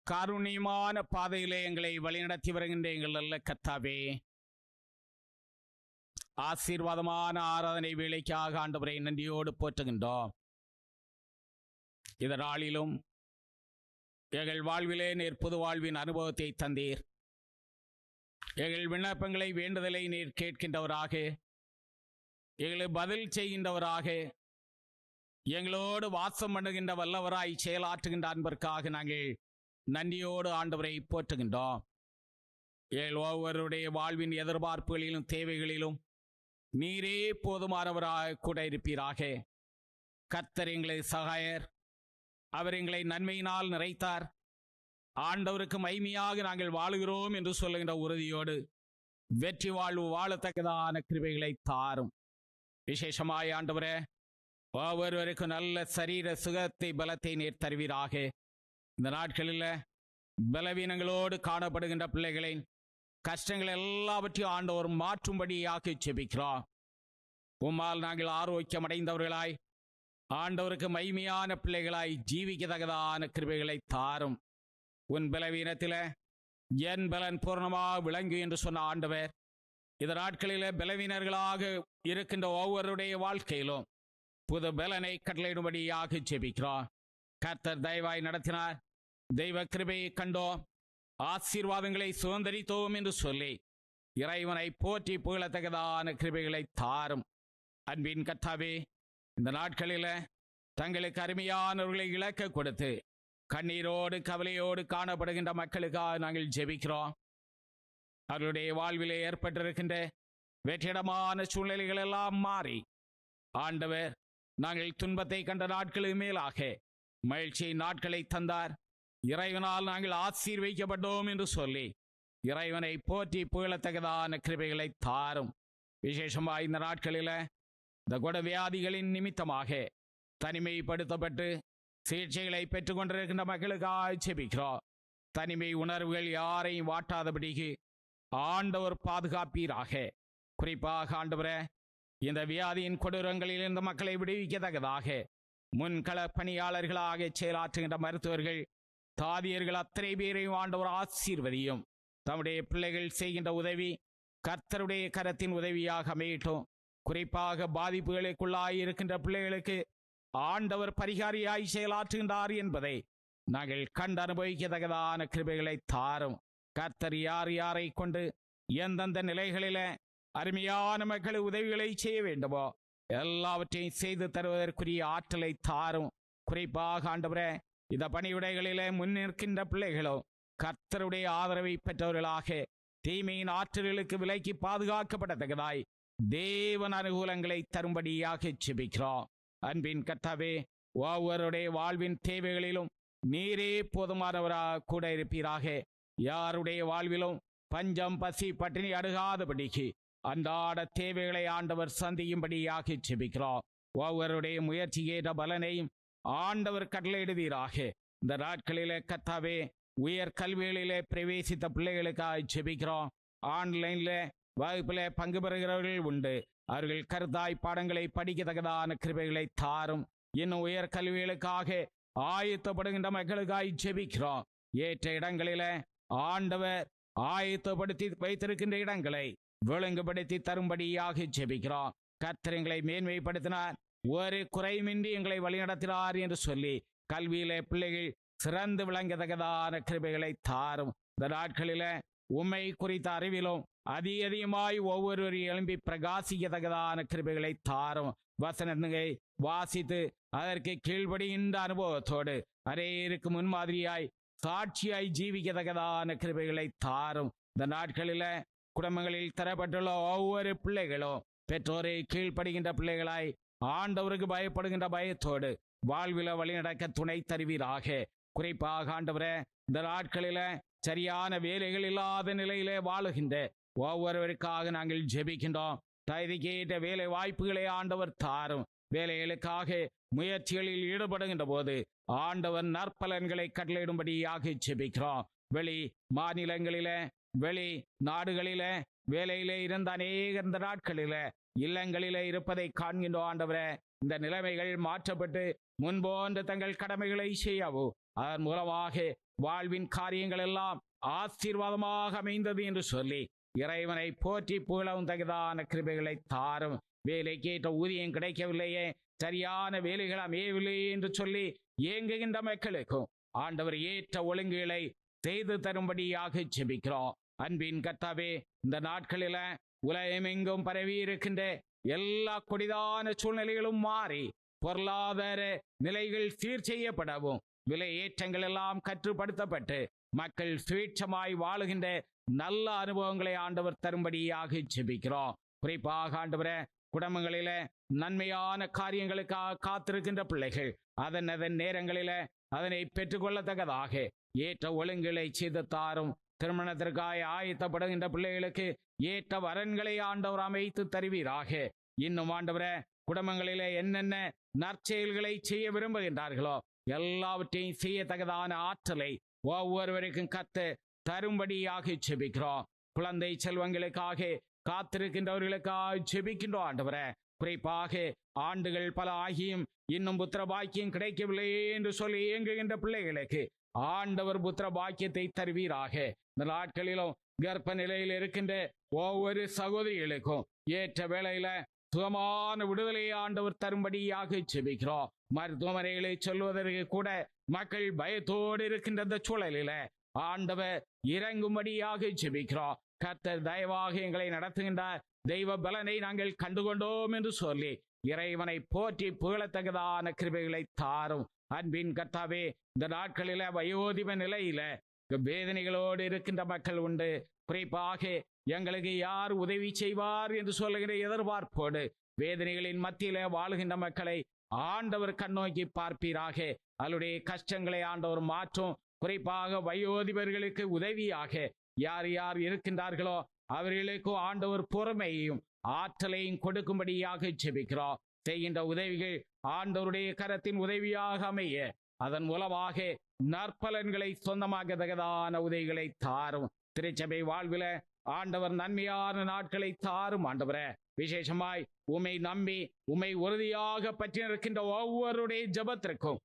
காருண்யமான பாதையிலே எங்களை வழிநடத்தி வருகின்ற எங்கள் நல்ல கர்த்தாவே, ஆசீர்வாதமான ஆராதனை வேலைக்காக ஆண்டவரை நன்றியோடு போற்றுகின்றோம். இந்த நாளிலும் எங்கள் வாழ்விலே நீர் புது வாழ்வின் அனுபவத்தை தந்தீர். எங்கள் விண்ணப்பங்களை வேண்டுதலை நீர் கேட்கின்றவராக, எங்களை பதில் செய்கின்றவராக, எங்களோடு வாசம் பண்ணுகின்ற வல்லவராய் செயலாற்றுகின்ற அன்பிற்காக நாங்கள் நன்றியோடு ஆண்டவரை போற்றுகின்றோம். எங்கள் ஒவ்வொருடைய வாழ்வின் எதிர்பார்ப்புகளிலும் தேவைகளிலும் நீரே போதுமானவராக கூட இருப்பீராக. கர்த்தர் எங்களை சகாயர், அவர் எங்களை நன்மையினால் நிறைத்தார். ஆண்டவருக்கு மகிமையாக நாங்கள் வாழுகிறோம் என்று சொல்லுகின்ற உறுதியோடு வெற்றி வாழ்வு வாழத்தக்கதான கிருபைகளை தாரும். விசேஷமாய் ஆண்டவரே, ஒவ்வொருவருக்கும் நல்ல சரீர சுகத்தை பலத்தை நீர் தருவீராக. இந்த நாட்களில் பலவீனங்களோடு காணப்படுகின்ற பிள்ளைகளின் கஷ்டங்கள் எல்லாவற்றையும் ஆண்டவர் மாற்றும்படியாக ஜெபிக்கிறோம். உம்மால் நாங்கள் ஆரோக்கியம் அடைந்தவர்களாய், ஆண்டவருக்கு மகிமையான பிள்ளைகளாய் ஜீவிக்கத்தக்கதான கிருபைகளை தாரும். உன் பலவீனத்தில் என் பலன் பூர்ணமாக விளங்கு என்று சொன்ன ஆண்டவர், இந்த நாட்களில் பலவீனர்களாக இருக்கின்ற ஒவ்வொருடைய வாழ்க்கையிலும் புது பலனை கட்டளையிடும்படியாக ஜெபிக்கிறோம். கர்த்தர் தயவாய் நடத்தினார். தெய்வ கிருபையை கண்டோம். ஆசீர்வாதங்களை சுதந்திரித்தோம் என்று சொல்லி இறைவனை போற்றி புகழத்தக்கதான கிருபைகளை தாரும். அன்பின் கர்த்தாவே, இந்த நாட்களில் தங்களுக்கு அருமையானவர்களை இழக்க கொடுத்து கண்ணீரோடு கவலையோடு காணப்படுகின்ற மக்களுக்காக நாங்கள் ஜெபிக்கிறோம். அவர்களுடைய வாழ்விலே ஏற்பட்டிருக்கின்ற வெற்றிடமான சூழ்நிலைகள் எல்லாம் மாறி ஆண்டவர் நாங்கள் துன்பத்தை கண்ட நாட்களுக்கு மேலாக மகிழ்ச்சியை நாட்களை தந்தார். இறைவனால் நாங்கள் ஆசீர்வதிக்கப்பட்டோம் என்று சொல்லி இறைவனை போற்றி புகழத்தக்கதான கிருபைகளை தாரும். விசேஷமாக இந்த நாட்களில் இந்த கொடவியாதிகளின் நிமித்தமாக தனிமைப்படுத்தப்பட்டு சிகிச்சைகளை பெற்றுக்கொண்டிருக்கின்ற மக்களுக்காக ஜெபிக்கிறோம். தனிமை உணர்வுகள் யாரையும் வாட்டாதபடிக்கு ஆண்டவர் பாதுகாப்பீராக. குறிப்பாக ஆண்டவரே, இந்த வியாதியின் கொடூரங்களில் இந்த மக்களை விடுவிக்கத்தக்கதாக முன்கள பணியாளர்களாக செயலாற்றுகின்ற மருத்துவர்கள், தாதியர்கள் அத்தனை பேரையும் ஆண்டவர் ஆசீர்வதியும். தம்முடைய பிள்ளைகள் செய்கின்ற உதவி கர்த்தருடைய கரத்தின் உதவியாக அமையட்டும். குறிப்பாக பாதிப்புகளுக்குள்ளாய் இருக்கின்ற பிள்ளைகளுக்கு ஆண்டவர் பரிகாரியாய் செயலாற்றுகின்றார் என்பதை நாங்கள் கண்டு அனுபவிக்கத்தக்கதான கிருபைகளை தாரும். கர்த்தர் யார் யாரை கொண்டு எந்தெந்த நிலைகளில அருமையான மக்கள் உதவிகளை செய்ய வேண்டுமோ எல்லாவற்றையும் செய்து தருவதற்குரிய ஆற்றலை தாரும். குறிப்பாக ஆண்டவரே, இந்த பணிவிடைகளிலே முன்னிற்கின்ற பிள்ளைகளோ கர்த்தருடைய ஆதரவை பெற்றவர்களாக தீமையின் ஆற்றல்களுக்கு விலக்கி பாதுகாக்கப்படத்தக்கதாய் தேவன் அனுகூலங்களை தரும்படியாக ஜெபிக்கிறோம். அன்பின் கர்த்தாவே, ஒவ்வொருடைய வாழ்வின் தேவைகளிலும் நீரே போதுமானவராக கூட இருப்பீராக. யாருடைய வாழ்விலும் பஞ்சம் பசி பட்டினி அணுகாதபடிக்கு அன்றாட தேவைகளை ஆண்டவர் சந்தியும்படியாக ஜெபிக்கிறோம். ஒவ்வொருடைய முயற்சியேற்ற பலனையும் ஆண்டவர் கட்டளையிடுவீராக. இந்த நாட்களிலே கர்த்தாவே, உயர் கல்விகளிலே பிரவேசித்த பிள்ளைகளுக்காக ஜெபிக்கிறோம். ஆன்லைன்ல வகுப்பில் பங்கு பெறுகிறவர்கள் உண்டு. அவர்கள் கருத்தாய் பாடங்களை படிக்கத்தக்கதான கிருபைகளை தாரும். இன்னும் உயர் கல்விகளுக்காக ஆயத்தப்படுகின்ற மக்களுக்காய் ஜெபிக்கிறோம். ஏற்ற இடங்களில ஆண்டவர் ஆயத்தப்படுத்தி வைத்திருக்கின்ற இடங்களை ஒழுங்குபடுத்தி தரும்படியாக ஜெபிக்கிறோம். கர்த்தர் எங்களை மேன்மைப்படுத்தினார், ஒரு குறைமின்றி எங்களை வழிநடத்தினார் என்று சொல்லி கல்வியிலே பிள்ளைகள் சிறந்து விளங்கத்தக்கதான கிருபைகளை தாரும். இந்த நாட்களில உம்மை குறித்த அறிவிலும் அதிகமாய் ஒவ்வொருவரையும் எழும்பி பிரகாசிக்கத்தக்கதான கிருபைகளை தாரும். வசனங்களை வாசித்து அதற்கு கீழ்படுகின்ற அனுபவத்தோடு அநேருக்கு முன்மாதிரியாய் சாட்சியாய் ஜீவிக்கத்தக்கதான கிருபைகளை தாரும். இந்த நாட்களில குடும்பங்களில் தரப்பட்டுள்ள ஒவ்வொரு பிள்ளைகளும் பெற்றோரை கீழ்ப்படுகின்ற பிள்ளைகளாய் ஆண்டவருக்கு பயப்படுகின்ற பயத்தோடு வாழ்வில வழிநடக்க துணை தருவீராக. குறிப்பாக ஆண்டவரே, இந்த நாட்களில சரியான வேலைகள் இல்லாத நிலையிலே வாழுகின்ற ஒவ்வொருவருக்காக நாங்கள் ஜெபிக்கின்றோம். தகுதிக்கேற்ற வேலை வாய்ப்புகளை ஆண்டவர் தாரும். வேலைகளுக்காக முயற்சிகளில் ஈடுபடுகின்ற போது ஆண்டவர் நற்பலன்களை கட்டளையிடும்படியாக ஜெபிக்கிறோம். வெளி மாநிலங்களில வெளி நாடுகளில வேலையிலே இருந்த அநேக இந்த நாட்களில இல்லங்களிலே இருப்பதை காண்கின்றோம். ஆண்டவரே, இந்த நிலைமைகள் மாற்றப்பட்டு முன்போன்று தங்கள் கடமைகளை செய்யவோ அதன் மூலமாக வாழ்வின் காரியங்கள் எல்லாம் ஆசீர்வாதமாக அமைந்தது என்று சொல்லி இறைவனை போற்றி புகழவும் தகுதான கிருபைகளை தாரும். வேலைக்கேற்ற ஊதியம் கிடைக்கவில்லையே, சரியான வேலைகள் அமையவில்லையே என்று சொல்லி ஏங்குகின்ற மக்களுக்கும் ஆண்டவர் ஏற்ற ஒழுங்குகளை செய்து தரும்படியாக ஜெபிக்கிறோம். அன்பின் கர்த்தாவே, இந்த நாட்களில உலகமெங்கும் பரவி இருக்கின்ற எல்லா கொடிதான சூழ்நிலைகளும் மாறி பொருளாதார நிலைகள் சீர் செய்யப்படவும் விலை ஏற்றங்கள் எல்லாம் கட்டுப்படுத்தப்பட்டு மக்கள் சுவீட்சமாய் வாழுகின்ற நல்ல அனுபவங்களை ஆண்டவர் தரும்படியாக ஜெபிக்கிறோம். குறிப்பாக ஆண்டவரே, குடும்பங்களில நன்மையான காரியங்களுக்காக காத்திருக்கின்ற பிள்ளைகள் அதன் நேரங்களில அதனை பெற்றுக்கொள்ளத்தக்கதாக ஏற்ற ஒழுங்குகளை செய்து தாரும். திருமணத்திற்காக ஆயத்தப்படுகின்ற பிள்ளைகளுக்கு ஏற்ற வரன்களை ஆண்டவர் அமைத்து தருவீராக. இன்னும் ஆண்டவரே, குடும்பங்களிலே என்னென்ன நற்செயல்களை செய்ய விரும்புகின்றார்களோ எல்லாவற்றையும் செய்யத்தக்கதான ஆற்றலை ஒவ்வொருவருக்கும் கத்து தரும்படியாக ஜெபிக்கிறோம். குழந்தை செல்வங்களுக்காக காத்திருக்கின்றவர்களுக்காக ஜெபிக்கின்றோம். ஆண்டவரே, குறிப்பாக ஆண்டுகள் பல ஆகியும் இன்னும் புத்திர பாக்கியம் கிடைக்கவில்லையே என்று சொல்லி இயங்குகின்ற பிள்ளைகளுக்கு ஆண்டவர் புத்திர பாக்கியத்தை தருவீராக. இந்த நாட்களிலும் கர்ப்ப நிலையில் இருக்கின்ற ஒவ்வொரு சகோதரிகளுக்கும் ஏற்ற வேளையில சுகமான விடுதலையை ஆண்டவர் தரும்படியாக ஜெபிக்கிறோம். மருத்துவமனைகளை சொல்வதற்கு கூட மக்கள் பயத்தோடு இருக்கின்ற இந்த சூழலில ஆண்டவர் இறங்கும்படியாக ஜெபிக்கிறோம். கர்த்தர் தயவாக எங்களை நடத்துகின்ற தெய்வ பலனை நாங்கள் கண்டுகொண்டோம் என்று சொல்லி இறைவனை போற்றி புகழத்தக்கதான கிருபைகளை தாரும். அன்பின் கர்த்தாவே, இந்த நாட்களில வயோதிப நிலையில வேதனைகளோடு இருக்கின்ற மக்கள் உண்டு. குறிப்பாக எங்களுக்கு யார் உதவி செய்வார் என்று சொல்லுகிற எதிர்பார்ப்போடு வேதனைகளின் மத்தியில வாழுகின்ற மக்களை ஆண்டவர் கண்ணோக்கி பார்ப்பீராக. அவருடைய கஷ்டங்களை ஆண்டவர் மாற்றும். குறிப்பாக வயோதிபர்களுக்கு உதவியாக யார் யார் இருக்கின்றார்களோ அவர்களுக்கு ஆண்டவர் பொறுமையையும் ஆற்றலையும் கொடுக்கும்படியாக ஜெபிக்கிறோம். செய்கின்ற உதவிகள் ஆண்டவருடைய கரத்தின் உதவியாக அமைய அதன் மூலமாக நற்பலன்களை சொந்தமாகத்தக்கதான உதவிகளை தாரும். திருச்சபை வாழ்வில ஆண்டவர் நன்மையான நாட்களை தாரும். ஆண்டவரே, விசேஷமாய் உம்மை நம்பி உம்மை உறுதியாக பற்றி இருக்கின்ற ஒவ்வொருடைய ஜெபத்திற்கும்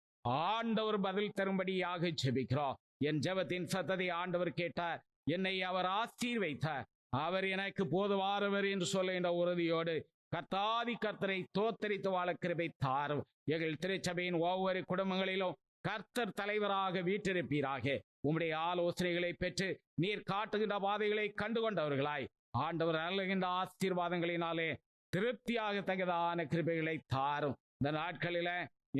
ஆண்டவர் பதில் தரும்படியாக ஜெபிக்கிறோம். என் ஜெபத்தின் சத்தத்தை ஆண்டவர் கேட்டார், என்னை அவர் ஆசீர்வைத்தார், அவர் எனக்கு போதுவானவர் என்று சொல்லுகின்ற உறுதியோடு கர்த்தாதி கர்த்தரை தோத்தரித்து வாழ கிருபை தாரும். எங்கள் திருச்சபையின் ஒவ்வொரு குடும்பங்களிலும் கர்த்தர் தலைவராக வீற்றிருப்பீராக. உம்முடைய ஆலோசனைகளை பெற்று நீர் காட்டுகின்ற பாதைகளை கண்டுகொண்டவர்களாய் ஆண்டவர் அருளுகின்ற ஆசீர்வாதங்களினாலே திருப்தியாக தகுதான கிருபைகளை தாரும். இந்த நாட்களில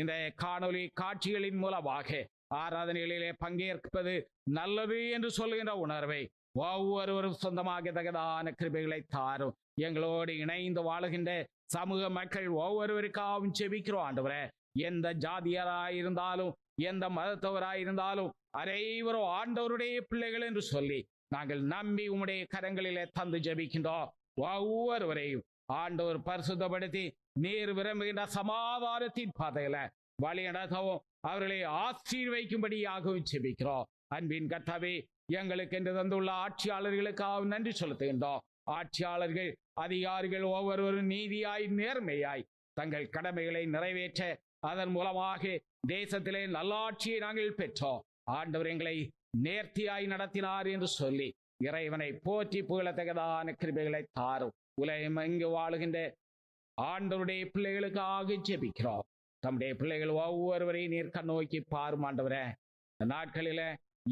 இந்த காணொலி காட்சிகளின் மூலமாக ஆராதனைகளிலே பங்கேற்பது நல்லது என்று சொல்லுகின்ற உணர்வை ஒவ்வொருவரும் சொந்தமாக தகுதான கிருபைகளை தாரும். எங்களோடு இணைந்து வாழுகின்ற சமூக மக்கள் ஒவ்வொருவருக்காகவும் செபிக்கிறோம். ஆண்டவரே, எந்த ஜாதியராயிருந்தாலும் எந்த மதத்தவராயிருந்தாலும் அனைவரும் ஆண்டவருடைய பிள்ளைகள் என்று சொல்லி நாங்கள் நம்பி உம்முடைய கரங்களிலே தந்து ஜெபிக்கின்றோம். ஒவ்வொருவரையும் ஆண்டவர் பரிசுத்தப்படுத்தி நீர் விரும்புகின்ற சமாதானத்தின் பாதையில வழி நடத்தவும் அவர்களை ஆசீர்வைக்கும்படியாகவும் ஜெபிக்கிறோம். அன்பின் கர்த்தாவே, எங்களுக்கு என்று தந்துள்ள ஆட்சியாளர்களுக்காக நன்றி செலுத்துகின்றோம். ஆட்சியாளர்கள் அதிகாரிகள் ஒவ்வொருவரும் நீதியாய் நேர்மையாய் தங்கள் கடமைகளை நிறைவேற்ற அதன் மூலமாக தேசத்திலே நல்லாட்சியை நாங்கள் பெற்றோம். ஆண்டவர் எங்களை நேர்த்தியாய் நடத்தினார் என்று சொல்லி இறைவனை போற்றி புகழத்தக்கதான கிருபைகளை தாரும். உலகம் எங்கு வாழுகின்ற ஆண்டவருடைய பிள்ளைகளுக்காக ஜெபிக்கிறோம். தம்முடைய பிள்ளைகள் ஒவ்வொருவரையும் நீர் கண்ணோக்கி பாரும். ஆண்டவரே, இந்த நாட்களில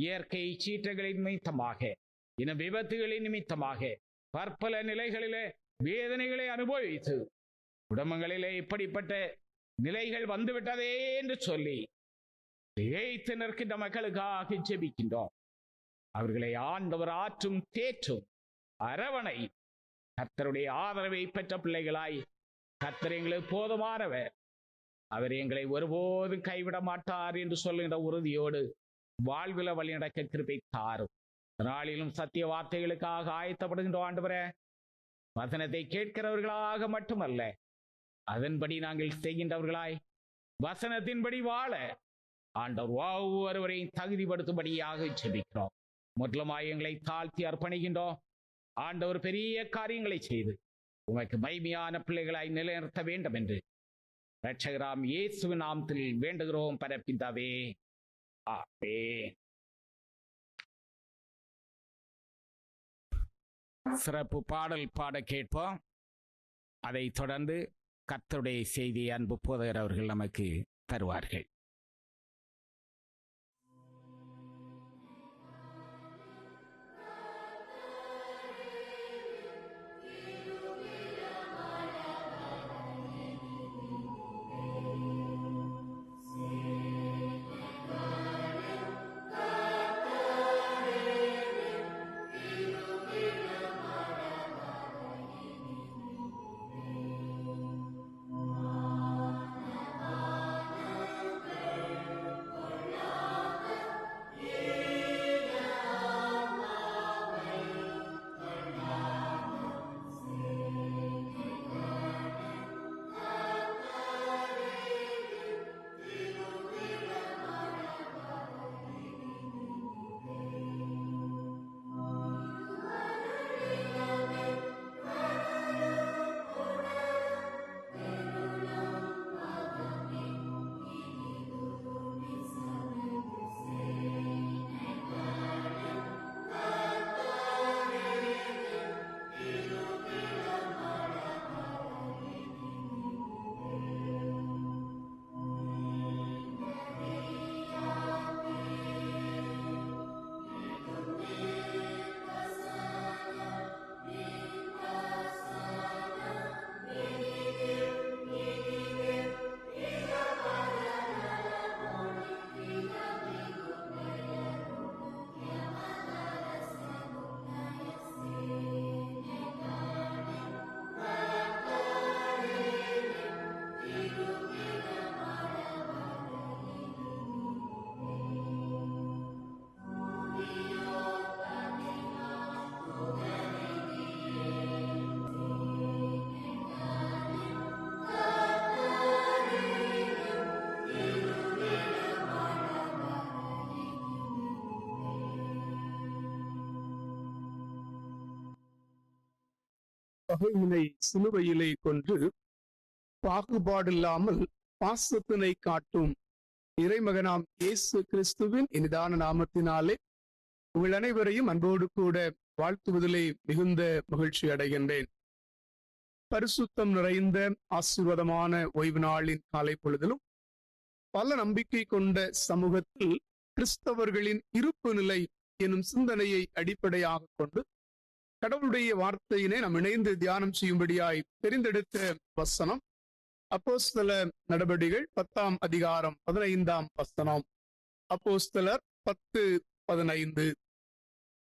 இயற்கை சீற்றங்களின் நிமித்தமாக இன்னும் விபத்துகளின் நிமித்தமாக பற்பல நிலைகளிலே வேதனைகளை அனுபவித்து குடும்பங்களிலே இப்படிப்பட்ட நிலைகள் வந்துவிட்டதே என்று சொல்லி திகைத்து நிற்கின்ற மக்களுக்காக ஜெபிக்கின்றோம். அவர்களை ஆண்டவர் ஆற்றும் தேற்றும் அரவணை கர்த்தருடைய ஆதரவை பெற்ற பிள்ளைகளாய் கர்த்தர் எங்களுக்கு போதுமானவர், அவர் எங்களை ஒருபோதும் கைவிட மாட்டார் என்று சொல்லுகின்ற உறுதியோடு வாழ்வில வழி நடக்க கிருபை தாரும். நாளிலும் சத்திய வார்த்தைகளுக்காக ஆயத்தப்படுகின்ற ஆண்டவரே, வசனத்தை கேட்கிறவர்களாக மட்டுமல்ல அதன்படி நாங்கள் செய்கின்றவர்களாய் வசனத்தின்படி வாழ ஆண்டவர் ஒவ்வொருவரையும் தகுதிப்படுத்தும்படியாக ஜெபிக்கிறோம். முற்றிலுமாய் எங்களை தாழ்த்தி அர்ப்பணிக்கின்றோம். ஆண்டவர் பெரிய காரியங்களை செய்து உமக்கு மகிமையான பிள்ளைகளாய் நிலைநிறுத்த வேண்டும் என்று இரட்சகராம் இயேசுவின் நாமத்தில் வேண்டுகிறோம் பரப்பிதாவே, ஆமென். சிறப்பு பாடல் பாட கேட்போம். அதைத் தொடர்ந்து கர்த்தருடைய செய்தியை அன்பு போதகர் அவர்கள் நமக்கு தருவார்கள். பகையினை சிலுவையிலே கொன்று பாகுபாடில்லாமல் பாசத்தினை காட்டும் இறைமகனாம் இயேசு கிறிஸ்துவின் இனிதான நாமத்தினாலே உங்கள் அனைவரையும் அன்போடு கூட வாழ்த்துவதிலே மிகுந்த மகிழ்ச்சி அடைகின்றேன். பரிசுத்தம் நிறைந்த ஆசீர்வாதமான ஓய்வு நாளின் காலை பொழுதிலும் பல நம்பிக்கை கொண்ட சமூகத்தில் கிறிஸ்தவர்களின் இருப்பு நிலை எனும் சிந்தனையை அடிப்படையாக கொண்டு கடவுளுடைய வார்த்தையினை நாம் இணைந்து தியானம் செய்யும்படியாய் தெரிந்தெடுத்த வசனம் அப்போஸ்தலர் நடபடிகள் 10ஆம் அதிகாரம் 15ஆம் வசனம். அப்போஸ்தலர் 10:15.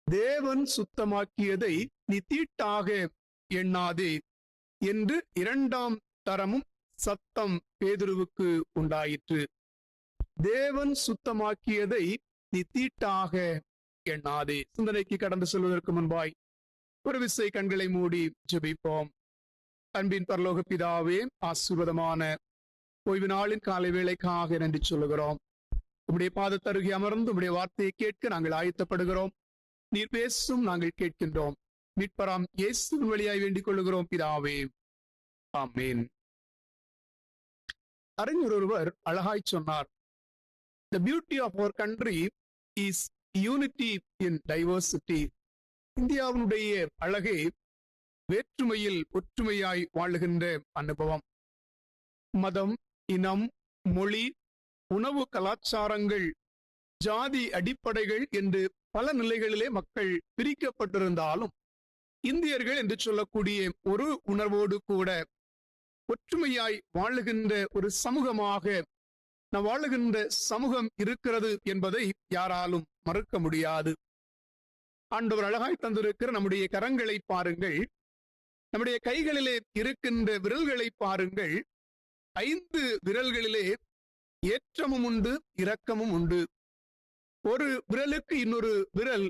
தேவன் சுத்தமாக்கியதை நீ தீட்டாக எண்ணாதே என்று 2ஆம் தரமும் சத்தம் பேதுருவுக்கு உண்டாயிற்று. தேவன் சுத்தமாக்கியதை நீ தீட்டாக எண்ணாதே. சிந்தனைக்கு கடந்து செல்வதற்கு முன்பாய் ஒரு விசை கண்களை மூடி ஜெபிப்போம். அன்பின் பரலோக பிதாவே, ஆசீர்வாதமான ஓய்வு நாளின் காலை வேளைக்காக நன்றி சொல்லுகிறோம். உம்முடைய பாதத்தருகே அமர்ந்து உம்முடைய வார்த்தையை கேட்க நாங்கள் ஆயத்தப்படுகிறோம். நீர் பேசும் நாங்கள் கேட்கின்றோம். மீட்பராம் இயேசுவின் வழியாய் வேண்டிக் கொள்ளுகிறோம் பிதாவே, ஆமென். அறிஞர் ஒருவர் அழகாய் சொன்னார், The beauty of our country is unity in diversity. இந்தியாவினுடைய அழகே வேற்றுமையில் ஒற்றுமையாய் வாழுகின்ற அனுபவம். மதம், இனம், மொழி, உணவு, கலாச்சாரங்கள், ஜாதி அடிப்படைகள் என்று பல நிலைகளிலே மக்கள் பிரிக்கப்பட்டிருந்தாலும் இந்தியர்கள் என்று சொல்லக்கூடிய ஒரு உணர்வோடு கூட ஒற்றுமையாய் வாழுகின்ற ஒரு சமூகமாக நாம் வாழுகின்ற சமூகம் இருக்கிறது என்பதை யாராலும் மறுக்க முடியாது. ஆண்டவர் அழகாய் தந்திருக்கிற நம்முடைய கரங்களை பாருங்கள், நம்முடைய கைகளிலே இருக்கின்ற விரல்களை பாருங்கள். 5 விரல்களிலே ஏற்றமும் உண்டு, இரக்கமும் உண்டு. ஒரு விரலுக்கு இன்னொரு விரல்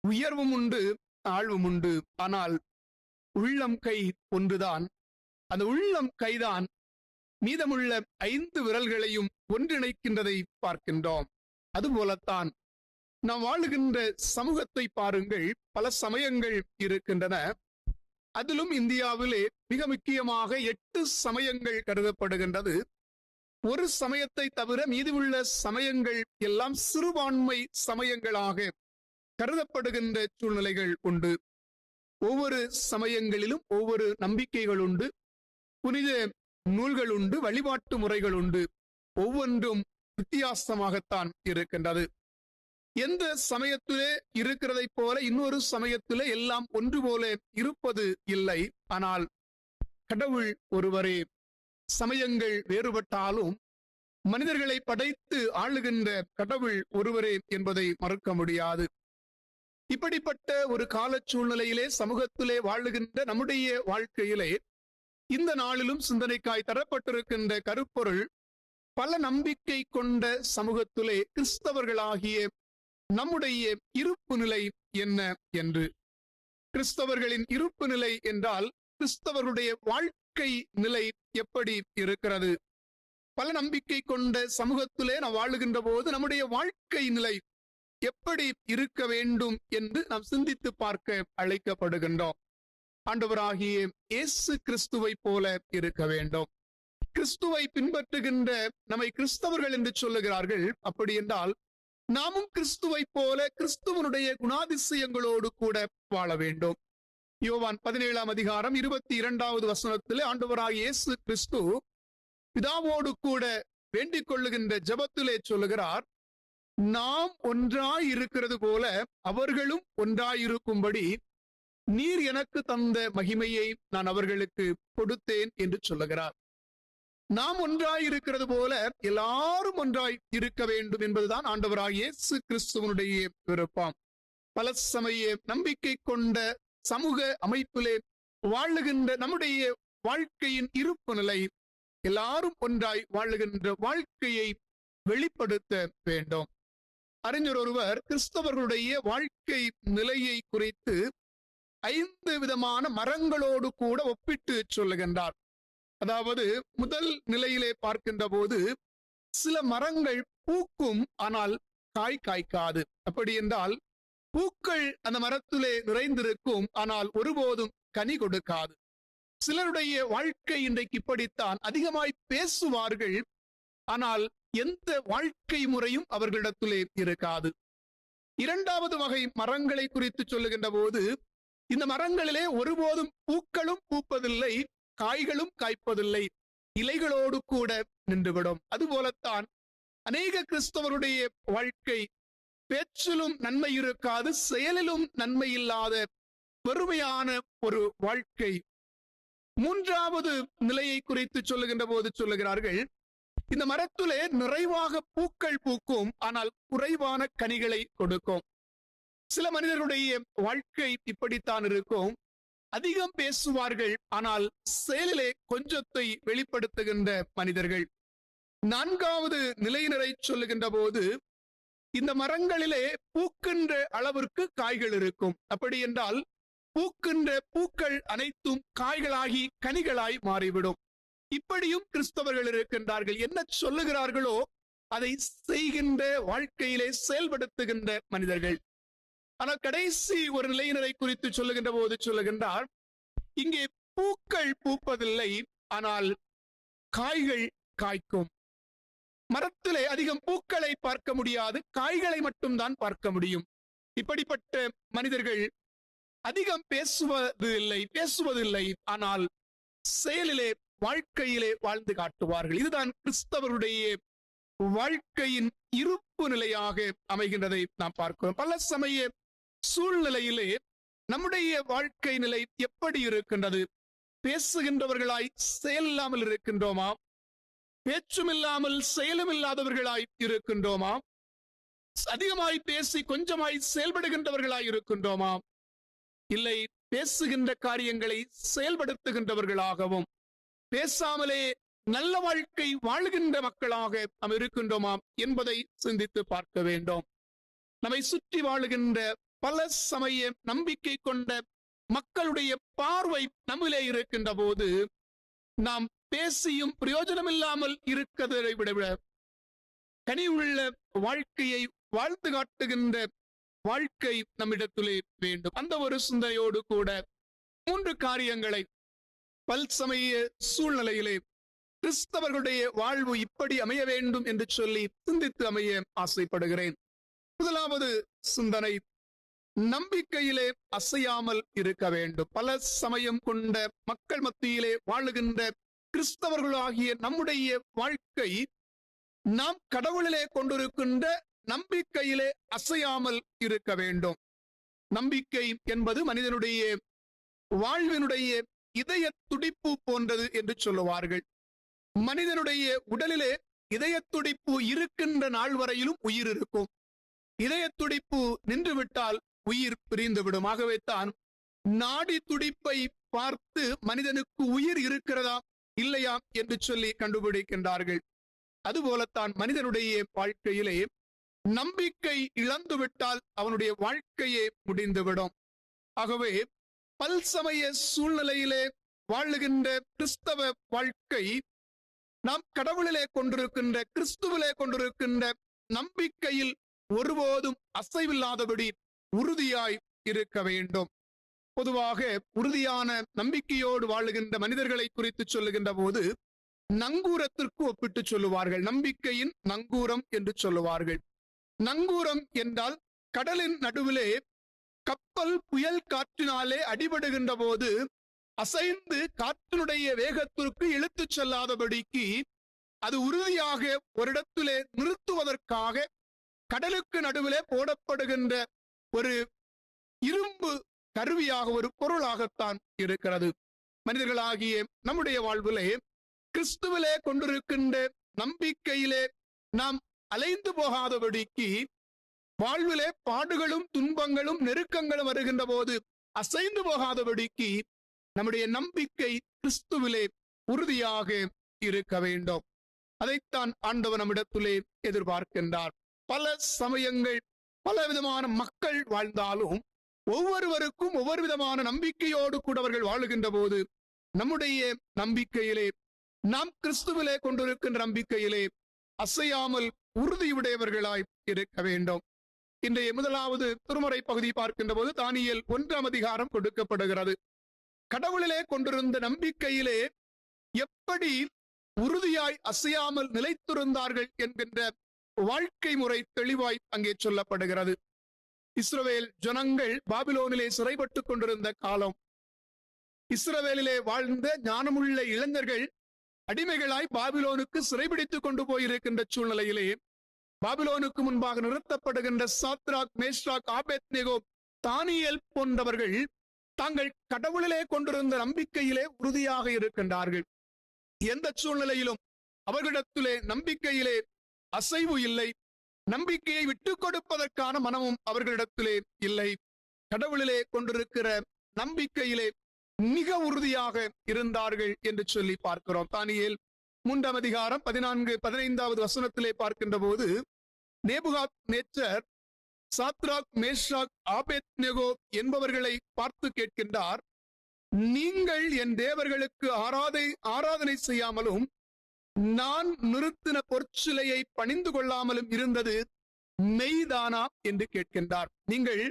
உயர்வும் உண்டு, தாழ்வும் உண்டு. ஆனால் உள்ளம் கை ஒன்றுதான். அந்த உள்ளம் கைதான் மீதமுள்ள 5 விரல்களையும் ஒன்றிணைக்கின்றதை பார்க்கின்றோம். அதுபோலத்தான் நாம் வாழுகின்ற சமூகத்தை பாருங்கள். பல சமயங்கள் இருக்கின்றன. அதிலும் இந்தியாவிலே மிக முக்கியமாக 8 சமயங்கள் கருதப்படுகின்றது. ஒரு சமயத்தை தவிர மீதியுள்ள சமயங்கள் எல்லாம் சிறுபான்மை சமயங்களாக கருதப்படுகின்ற சூழ்நிலைகள் உண்டு. ஒவ்வொரு சமயங்களிலும் ஒவ்வொரு நம்பிக்கைகள் உண்டு, புனித நூல்கள் உண்டு, வழிபாட்டு முறைகள் உண்டு. ஒவ்வொன்றும் வித்தியாசமாகத்தான் இருக்கின்றது. எந்த சமயத்திலே இருக்கிறதை போல இன்னொரு சமயத்திலே எல்லாம் ஒன்று போல இருப்பது இல்லை. ஆனால் கடவுள் ஒருவரே. சமயங்கள் வேறுபட்டாலும் மனிதர்களை படைத்து ஆளுகின்ற கடவுள் ஒருவரே என்பதை மறுக்க முடியாது. இப்படிப்பட்ட ஒரு கால சூழ்நிலையிலே சமூகத்திலே வாழுகின்ற நம்முடைய வாழ்க்கையிலே இந்த நாளிலும் சிந்தனைக்காய் தரப்பட்டிருக்கின்ற கருப்பொருள், பல நம்பிக்கை கொண்ட சமூகத்திலே கிறிஸ்தவர்களாகிய நம்முடைய இருப்பு நிலை என்ன என்று. கிறிஸ்தவர்களின் இருப்பு நிலை என்றால் கிறிஸ்தவர்களுடைய வாழ்க்கை நிலை எப்படி இருக்கிறது? பல நம்பிக்கை கொண்ட சமூகத்திலே நாம் வாழுகின்ற போது நம்முடைய வாழ்க்கை நிலை எப்படி இருக்க வேண்டும் என்று நாம் சிந்தித்து பார்க்க அழைக்கப்படுகின்றோம். ஆண்டவராகிய இயேசு கிறிஸ்துவை போல இருக்க வேண்டும். கிறிஸ்துவை பின்பற்றுகின்ற நம்மை கிறிஸ்தவர்கள் என்று சொல்லுகிறார்கள். அப்படி என்றால் நாமும் கிறிஸ்துவை போல கிறிஸ்துவனுடைய குணாதிசயங்களோடு கூட வாழ வேண்டும். யோவான் 17ஆம் அதிகாரம் 22வது வசனத்திலே ஆண்டவராகிய இயேசு கிறிஸ்து பிதாவோடு கூட வேண்டிக் கொள்ளுகின்ற ஜெபத்திலே சொல்லுகிறார், நாம் ஒன்றாய் இருக்கிறது போல அவர்களும் ஒன்றாயிருக்கும்படி நீர் எனக்கு தந்த மகிமையை நான் அவர்களுக்கு கொடுத்தேன் என்று சொல்லுகிறார். நாம் ஒன்றாய் இருக்கிறது போல எல்லாரும் ஒன்றாய் இருக்க வேண்டும் என்பதுதான் ஆண்டவராகிய இயேசு கிறிஸ்துவனுடைய விருப்பம். பல சமய நம்பிக்கை கொண்ட சமூக அமைப்பிலே வாழுகின்ற நம்முடைய வாழ்க்கையின் இருப்பு நிலை எல்லாரும் ஒன்றாய் வாழுகின்ற வாழ்க்கையை வெளிப்படுத்த வேண்டும். அறிஞர் ஒருவர் கிறிஸ்தவர்களுடைய வாழ்க்கை நிலையை குறித்து 5 விதமான மரங்களோடு கூட ஒப்பிட்டு சொல்லுகின்றார். அதாவது முதல் நிலையிலே பார்க்கின்ற போது சில மரங்கள் பூக்கும், ஆனால் காய் காய்க்காது. அப்படி என்றால் பூக்கள் அந்த மரத்திலே நிறைந்திருக்கும், ஆனால் ஒருபோதும் கனி கொடுக்காது. சிலருடைய வாழ்க்கை இன்றைக்கு இப்படித்தான், அதிகமாய் பேசுவார்கள், ஆனால் எந்த வாழ்க்கை முறையும் அவர்களிடத்திலே இருக்காது. இரண்டாவது வகை மரங்களை குறித்து சொல்லுகின்ற போது, இந்த மரங்களிலே ஒருபோதும் பூக்களும் பூப்பதில்லை, காய்களும் காய்ப்பதில்லை, இலைகளோடு கூட நின்றுவிடும். அதுபோலத்தான் அநேக கிறிஸ்தவருடைய வாழ்க்கை, பேச்சிலும் நன்மை இருக்காது, செயலிலும் நன்மை இல்லாத வெறுமையான ஒரு வாழ்க்கை. மூன்றாவது நிலையை குறித்து சொல்லுகின்ற போது சொல்லுகிறார்கள், இந்த மரத்திலே நிறைவாக பூக்கள் பூக்கும், ஆனால் குறைவான கனிகளை கொடுக்கும். சில மனிதர்களுடைய வாழ்க்கை இப்படித்தான் இருக்கும், அதிகம் பேசுவார்கள், ஆனால் செயலிலே கொஞ்சத்தை வெளிப்படுத்துகின்ற மனிதர்கள். நான்காவது நிலையினரை சொல்லுகின்ற போது, இந்த மரங்களிலே பூக்கின்ற அளவிற்கு காய்கள் இருக்கும். அப்படி என்றால் பூக்கின்ற பூக்கள் அனைத்தும் காய்களாகி கனிகளாய் மாறிவிடும். இப்படியும் கிறிஸ்தவர்கள் இருக்கின்றார்கள். என்ன சொல்லுகிறார்களோ அதை செய்கின்ற, வாழ்க்கையிலே செயல்படுத்துகின்ற மனிதர்கள். ஆனால் கடைசி ஒரு நிலையினரை குறித்து சொல்லுகின்ற போது சொல்லுகின்றார், இங்கே பூக்கள் பூப்பதில்லை, ஆனால் காய்கள் காய்க்கும். மரத்திலே அதிகம் பூக்களை பார்க்க முடியாது, காய்களை மட்டும்தான் பார்க்க முடியும். இப்படிப்பட்ட மனிதர்கள் அதிகம் பேசுவதில்லை, ஆனால் செயலிலே, வாழ்க்கையிலே வாழ்ந்து காட்டுவார்கள். இதுதான் கிறிஸ்தவருடைய வாழ்க்கையின் இருப்பு நிலையாக அமைகின்றதை நாம் பார்க்கிறோம். பல சமய சூழ்நிலையிலே நம்முடைய வாழ்க்கை நிலை எப்படி இருக்கின்றது? பேசுகின்றவர்களாய் செயல் இல்லாமல் இருக்கின்றோமா? பேச்சும் இல்லாமல் செயலும் இல்லாதவர்களாய் இருக்கின்றோமா? அதிகமாய் பேசி கொஞ்சமாய் செயல்படுகின்றவர்களாய் இருக்கின்றோமா? இல்லை, பேசுகின்ற காரியங்களை செயல்படுத்துகின்றவர்களாகவும் பேசாமலே நல்ல வாழ்க்கை வாழ்கின்ற மக்களாக நாம் இருக்கின்றோமா என்பதை சிந்தித்து பார்க்க வேண்டும். நம்மை சுற்றி வாழுகின்ற பல சமய நம்பிக்கை கொண்ட மக்களுடைய பார்வை நம்மிலே இருக்கின்ற போது, நாம் பேசியும் பிரயோஜனம் இல்லாமல் இருக்கிறதை விட கனி உள்ள வாழ்க்கையை வாழ்ந்து காட்டுகின்ற வாழ்க்கை நம்மிடத்திலே வேண்டும். அந்த ஒரு சிந்தையோடு கூட 3 காரியங்களை பல்சமய சூழ்நிலையிலே கிறிஸ்தவர்களுடைய வாழ்வு இப்படி அமைய வேண்டும் என்று சொல்லி சிந்தித்து அமைய ஆசைப்படுகிறேன். முதலாவது சிந்தனை, நம்பிக்கையிலே அசையாமல் இருக்க வேண்டும். பல சமயம் கொண்ட மக்கள் மத்தியிலே வாழுகின்ற கிறிஸ்தவர்களாகிய நம்முடைய வாழ்க்கை, நாம் கடவுளிலே கொண்டிருக்கின்ற நம்பிக்கையிலே அசையாமல் இருக்க வேண்டும். நம்பிக்கை என்பது மனிதனுடைய வாழ்வினுடைய இதய துடிப்பு போன்றது என்று சொல்லுவார்கள். மனிதனுடைய உடலிலே இதய துடிப்பு இருக்கின்ற நாள் வரையிலும் உயிர் இருக்கும். இதய துடிப்பு நின்றுவிட்டால் உயிர் பிரிந்துவிடும். ஆகவே தான் நாடி துடிப்பை பார்த்து மனிதனுக்கு உயிர் இருக்கிறதா இல்லையா என்று சொல்லி கண்டுபிடிக்கின்றார்கள். அதுபோலத்தான் மனிதனுடைய வாழ்க்கையிலே நம்பிக்கை இழந்துவிட்டால் அவனுடைய வாழ்க்கையே முடிந்துவிடும். ஆகவே பல்சமய சூழ்நிலையிலே வாழுகின்ற கிறிஸ்தவ வாழ்க்கை, நாம் கடவுளிலே கொண்டிருக்கின்ற, கிறிஸ்துவிலே கொண்டிருக்கின்ற நம்பிக்கையில் ஒருபோதும் அசைவில்லாதபடி உறுதியாய் இருக்க வேண்டும். பொதுவாக உறுதியான நம்பிக்கையோடு வாழுகின்ற மனிதர்களை குறித்து சொல்லுகின்ற போது நங்கூரத்திற்கு ஒப்பிட்டு சொல்லுவார்கள். நம்பிக்கையின் நங்கூரம் என்று சொல்லுவார்கள். நங்கூரம் என்றால் கடலின் நடுவிலே கப்பல் புயல் காற்றினாலே அடிபடுகின்ற போது அசைந்து காற்றினுடைய வேகத்திற்கு இழுத்துச் செல்லாதபடிக்கு அது உறுதியாக ஒரு இடத்திலே நிறுத்துவதற்காக கடலுக்கு நடுவிலே போடப்படுகின்ற ஒரு இரும்பு கருவியாக, ஒரு பொருளாகத்தான் இருக்கிறது. மனிதர்களாகிய நம்முடைய வாழ்விலே கிறிஸ்துவிலே கொண்டிருக்கின்ற நம்பிக்கையிலே நாம் அலைந்து போகாதபடிக்கு, வாழ்விலே பாடுகளும் துன்பங்களும் நெருக்கங்களும் வருகின்ற போது அசைந்து போகாதபடிக்கு நம்முடைய நம்பிக்கை கிறிஸ்துவிலே உறுதியாக இருக்க வேண்டும். அதைத்தான் ஆண்டவர் நம்மிடத்திலே எதிர்பார்க்கின்றார். பல சமயங்கள் பல விதமான மக்கள் வாழ்ந்தாலும் ஒவ்வொருவருக்கும் ஒவ்வொரு விதமான நம்பிக்கையோடு கூட அவர்கள் வாழுகின்ற போது நம்முடைய நம்பிக்கையிலே, நாம் கிறிஸ்துவிலே கொண்டிருக்கின்ற நம்பிக்கையிலே அசையாமல் உறுதியுடையவர்களாய் இருக்க வேண்டும். இன்றைய முதலாவது திருமறை பகுதி பார்க்கின்ற போது தானியேல் 1 அதிகாரம் கொடுக்கப்படுகிறது. கடவுளிலே கொண்டிருந்த நம்பிக்கையிலே எப்படி உறுதியாய் அசையாமல் நிலைத்திருந்தார்கள் என்கின்ற வாழ்க்கை முறை தெளிவாய் அங்கே சொல்லப்படுகிறது. இஸ்ரவேல் ஜனங்கள் பாபிலோனிலே சிறைப்பட்டுக் கொண்டிருந்த காலம், இஸ்ரவேலிலே வாழ்ந்த ஞானமுள்ள இளைஞர்கள் அடிமைகளாய் பாபிலோனுக்கு சிறைபிடித்துக் கொண்டு போயிருக்கின்ற சூழ்நிலையிலே பாபிலோனுக்கு முன்பாக நிறுத்தப்படுகின்ற சாத்ராக், மேஷாக், ஆபேத்நேகோ, தானியேல் போன்றவர்கள் தாங்கள் கடவுளிலே கொண்டிருந்த நம்பிக்கையிலே உறுதியாக இருக்கின்றார்கள். எந்த சூழ்நிலையிலும் அவர்களிடத்திலே நம்பிக்கையிலே அசைவு இல்லை. நம்பிக்கையை விட்டுக் கொடுப்பதற்கான மனமும் அவர்களிடத்திலே இல்லை. கடவுளிலே கொண்டிருக்கிற நம்பிக்கையிலே மிக உறுதியாக இருந்தார்கள் என்று சொல்லி பார்க்கிறோம். தானியேல் 3 அதிகாரம் 14-15 வசனத்திலே பார்க்கின்ற போது நேபுகாத்நேச்சர் சாத்ராக், மேஷாக், ஆபேத்நேகோ என்பவர்களை பார்த்து கேட்கின்றார், நீங்கள் என் தேவர்களுக்கு ஆராதனை செய்யாமலும் நான் நிறுத்தின பொற்சிலையை பணிந்து கொள்ளாமலும் இருந்தது மெய்தானா என்று கேட்கின்றார். நீங்கள்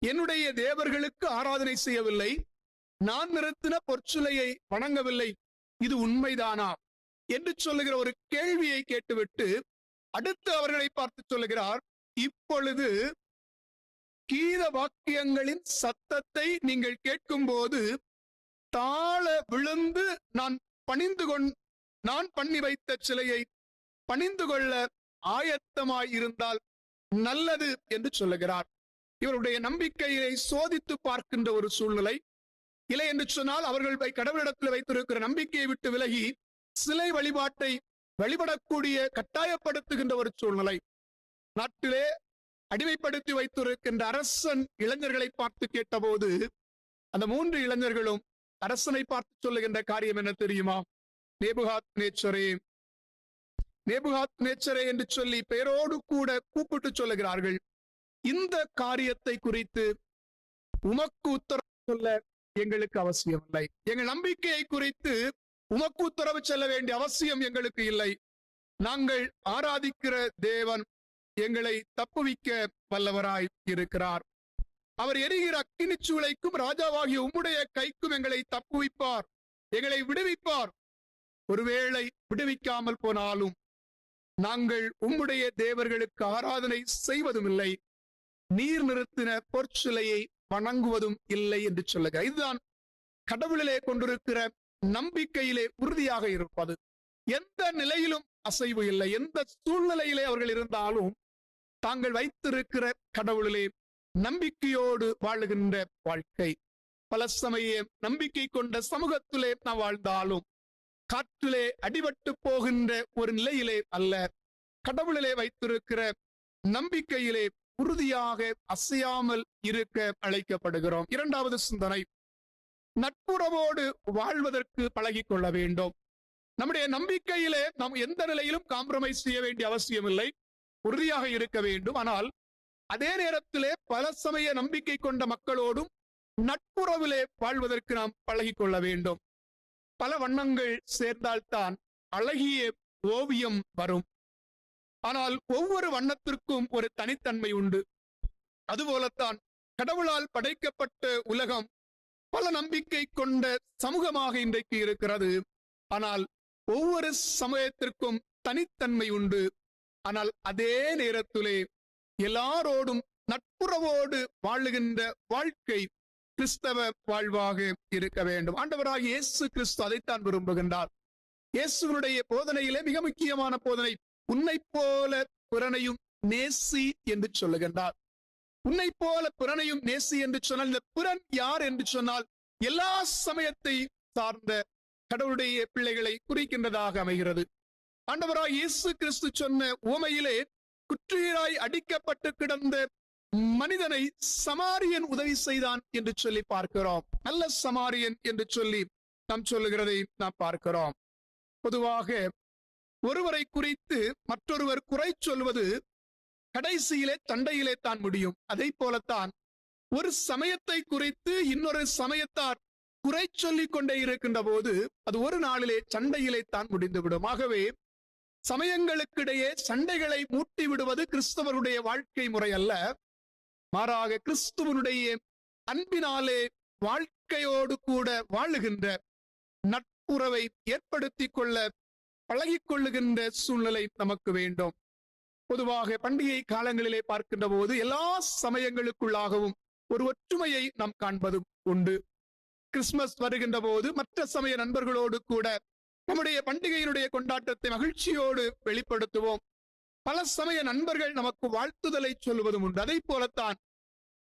என்னுடைய தேவர்களுக்கு ஆராதனை செய்யவில்லை, நான் நிறுத்தின பொற்சிலையை வணங்கவில்லை, இது உண்மைதானா என்று சொல்லுகிற ஒரு கேள்வியை கேட்டுவிட்டு அடுத்து அவர்களை பார்த்து சொல்லுகிறார், இப்பொழுது கீத வாக்கியங்களின் சத்தத்தை நீங்கள் கேட்கும் போது தாழ விழுந்து நான் பண்ணி வைத்த சிலையை பணிந்து கொள்ள ஆயத்தமாய் இருந்தால் நல்லது என்று சொல்லுகிறார். இவருடைய நம்பிக்கையை சோதித்து பார்க்கின்ற ஒரு சூழ்நிலை. இல்லை என்று சொன்னால் அவர்கள் கடவுளிடத்தில் வைத்திருக்கிற நம்பிக்கையை விட்டு விலகி சிலை வழிபாட்டை வழிபடக்கூடிய கட்டாயப்படுத்துகின்ற ஒரு சூழ்நிலை. நாட்டிலே அடிமைப்படுத்தி வைத்திருக்கின்ற அரசன் இளைஞர்களை பார்த்து கேட்டபோது அந்த 3 இளைஞர்களும் அரசனை பார்த்து சொல்லுகின்ற காரியம் என்ன தெரியுமா? நேபுகாத்நேச்சரே என்று சொல்லி பெயரோடு கூட கூப்பிட்டு சொல்லுகிறார்கள், இந்த காரியத்தை குறித்து உமக்கு உத்தரவு சொல்ல எங்களுக்கு அவசியம் இல்லை. எங்கள் நம்பிக்கையை குறித்து உமக்கு உத்தரவு சொல்ல வேண்டிய அவசியம் எங்களுக்கு இல்லை. நாங்கள் ஆராதிக்கிற தேவன் எங்களை தப்புவிக்க வல்லவராய் இருக்கிறார். அவர் எரிகிற அக்கினி சூளைக்கும் ராஜாவாகிய உம்முடைய கைக்கும் எங்களை தப்புவிப்பார், எங்களை விடுவிப்பார். ஒருவேளை விடுவிக்காமல் போனாலும் நாங்கள் உம்முடைய தேவர்களுக்கு ஆராதனை செய்வதும் இல்லை, நீர் நிறுத்தின பொற்சிலையை வணங்குவதும் இல்லை என்று சொல்லுகிறார். இதுதான் கடவுளிலே கொண்டிருக்கிற நம்பிக்கையிலே உறுதியாக இருப்பது. எந்த நிலையிலும் அசைவு இல்லை. எந்த சூழ்நிலையிலே அவர்கள் இருந்தாலும் தாங்கள் வைத்திருக்கிற கடவுளிலே நம்பிக்கையோடு வாழுகின்ற வாழ்க்கை. பல சமயம் நம்பிக்கை கொண்ட சமூகத்திலே நாம் வாழ்ந்தாலும் காற்றிலே அடிபட்டு போகின்ற ஒரு நிலையிலே அல்ல, கடவுளிலே வைத்திருக்கிற நம்பிக்கையிலே உறுதியாக அசையாமல் இருக்க அழைக்கப்படுகிறோம். 2வது சிந்தனை, நட்புறவோடு வாழ்வதற்கு பழகிக் கொள்ள வேண்டும். நம்முடைய நம்பிக்கையிலே நாம் எந்த நிலையிலும் காம்ப்ரமைஸ் செய்ய வேண்டிய அவசியம் இல்லை, உறுதியாக இருக்க வேண்டும். ஆனால் அதே நேரத்திலே பல சமய நம்பிக்கை கொண்ட மக்களோடும் நட்புறவிலே வாழ்வதற்கு நாம் பழகிக் கொள்ள வேண்டும். பல வண்ணங்கள் சேர்ந்தால்தான் அழகிய ஓவியம் வரும். ஆனால் ஒவ்வொரு வண்ணத்திற்கும் ஒரு தனித்தன்மை உண்டு. அதுபோலத்தான் கடவுளால் படைக்கப்பட்ட உலகம் பல நம்பிக்கை கொண்ட சமூகமாக இன்றைக்கு இருக்கிறது. ஆனால் ஒவ்வொரு சமயத்திற்கும் தனித்தன்மை உண்டு. ஆனால் அதே நேரத்திலே எல்லாரோடும் நட்புறவோடு வாழுகின்ற வாழ்க்கை கிறிஸ்தவ வாழ்வாக இருக்க வேண்டும். ஆண்டவராகிய இயேசு கிறிஸ்து அதைத்தான் விரும்புகின்றார். இயேசுவினுடைய போதனையிலே மிக முக்கியமான போதனை, உன்னை போல பிறனையும் நேசி என்று சொல்லுகின்றார். உன்னை போல பிறனையும் நேசி என்று சொன்னால் இந்த பிறன் யார் என்று சொன்னால் எல்லா சமயத்தை சார்ந்த கடவுளுடைய பிள்ளைகளை குறிக்கின்றதாக அமைகிறது. ஆண்டவராய் இயேசு கிறிஸ்து சொன்ன உவமையிலே குற்றுயிராய் அடிக்கப்பட்டு கிடந்த மனிதனை சமாரியன் உதவி செய்தான் என்று சொல்லி பார்க்கிறோம். நல்ல சமாரியன் என்று சொல்லி நாம் சொல்லுகிறதை நாம் பார்க்கிறோம். பொதுவாக ஒருவரை குறித்து மற்றொருவர் குறை சொல்வது கடைசியிலே சண்டையிலே தான் முடியும். அதை போலத்தான் ஒரு சமயத்தை குறித்து இன்னொரு சமயத்தார் குறை சொல்லிக் கொண்டே இருக்கின்ற போது அது ஒரு நாளிலே சண்டையிலே தான் முடிந்துவிடும். ஆகவே சமயங்களுக்கிடையே சண்டைகளை மூட்டி விடுவது கிறிஸ்தவருடைய வாழ்க்கை முறை அல்ல. மாறாக கிறிஸ்துவனுடைய அன்பினாலே வாழ்க்கை நம்பிக்கையோடு கூட வாழுகின்ற நட்புறவை ஏற்படுத்திக் கொள்ள பழகிக் கொள்ளுகின்ற சூழ்நிலை நமக்கு வேண்டும். பொதுவாக பண்டிகை காலங்களிலே பார்க்கின்ற போது எல்லா சமயங்களுக்குள்ளாகவும் ஒரு ஒற்றுமையை நாம் காண்பதும் உண்டு. கிறிஸ்துமஸ் வருகின்ற போது மற்ற சமய நண்பர்களோடு கூட நம்முடைய பண்டிகையினுடைய கொண்டாட்டத்தை மகிழ்ச்சியோடு வெளிப்படுத்துவோம். பல சமய நண்பர்கள் நமக்கு வாழ்த்துதலை சொல்வதும் உண்டு. அதை போலத்தான்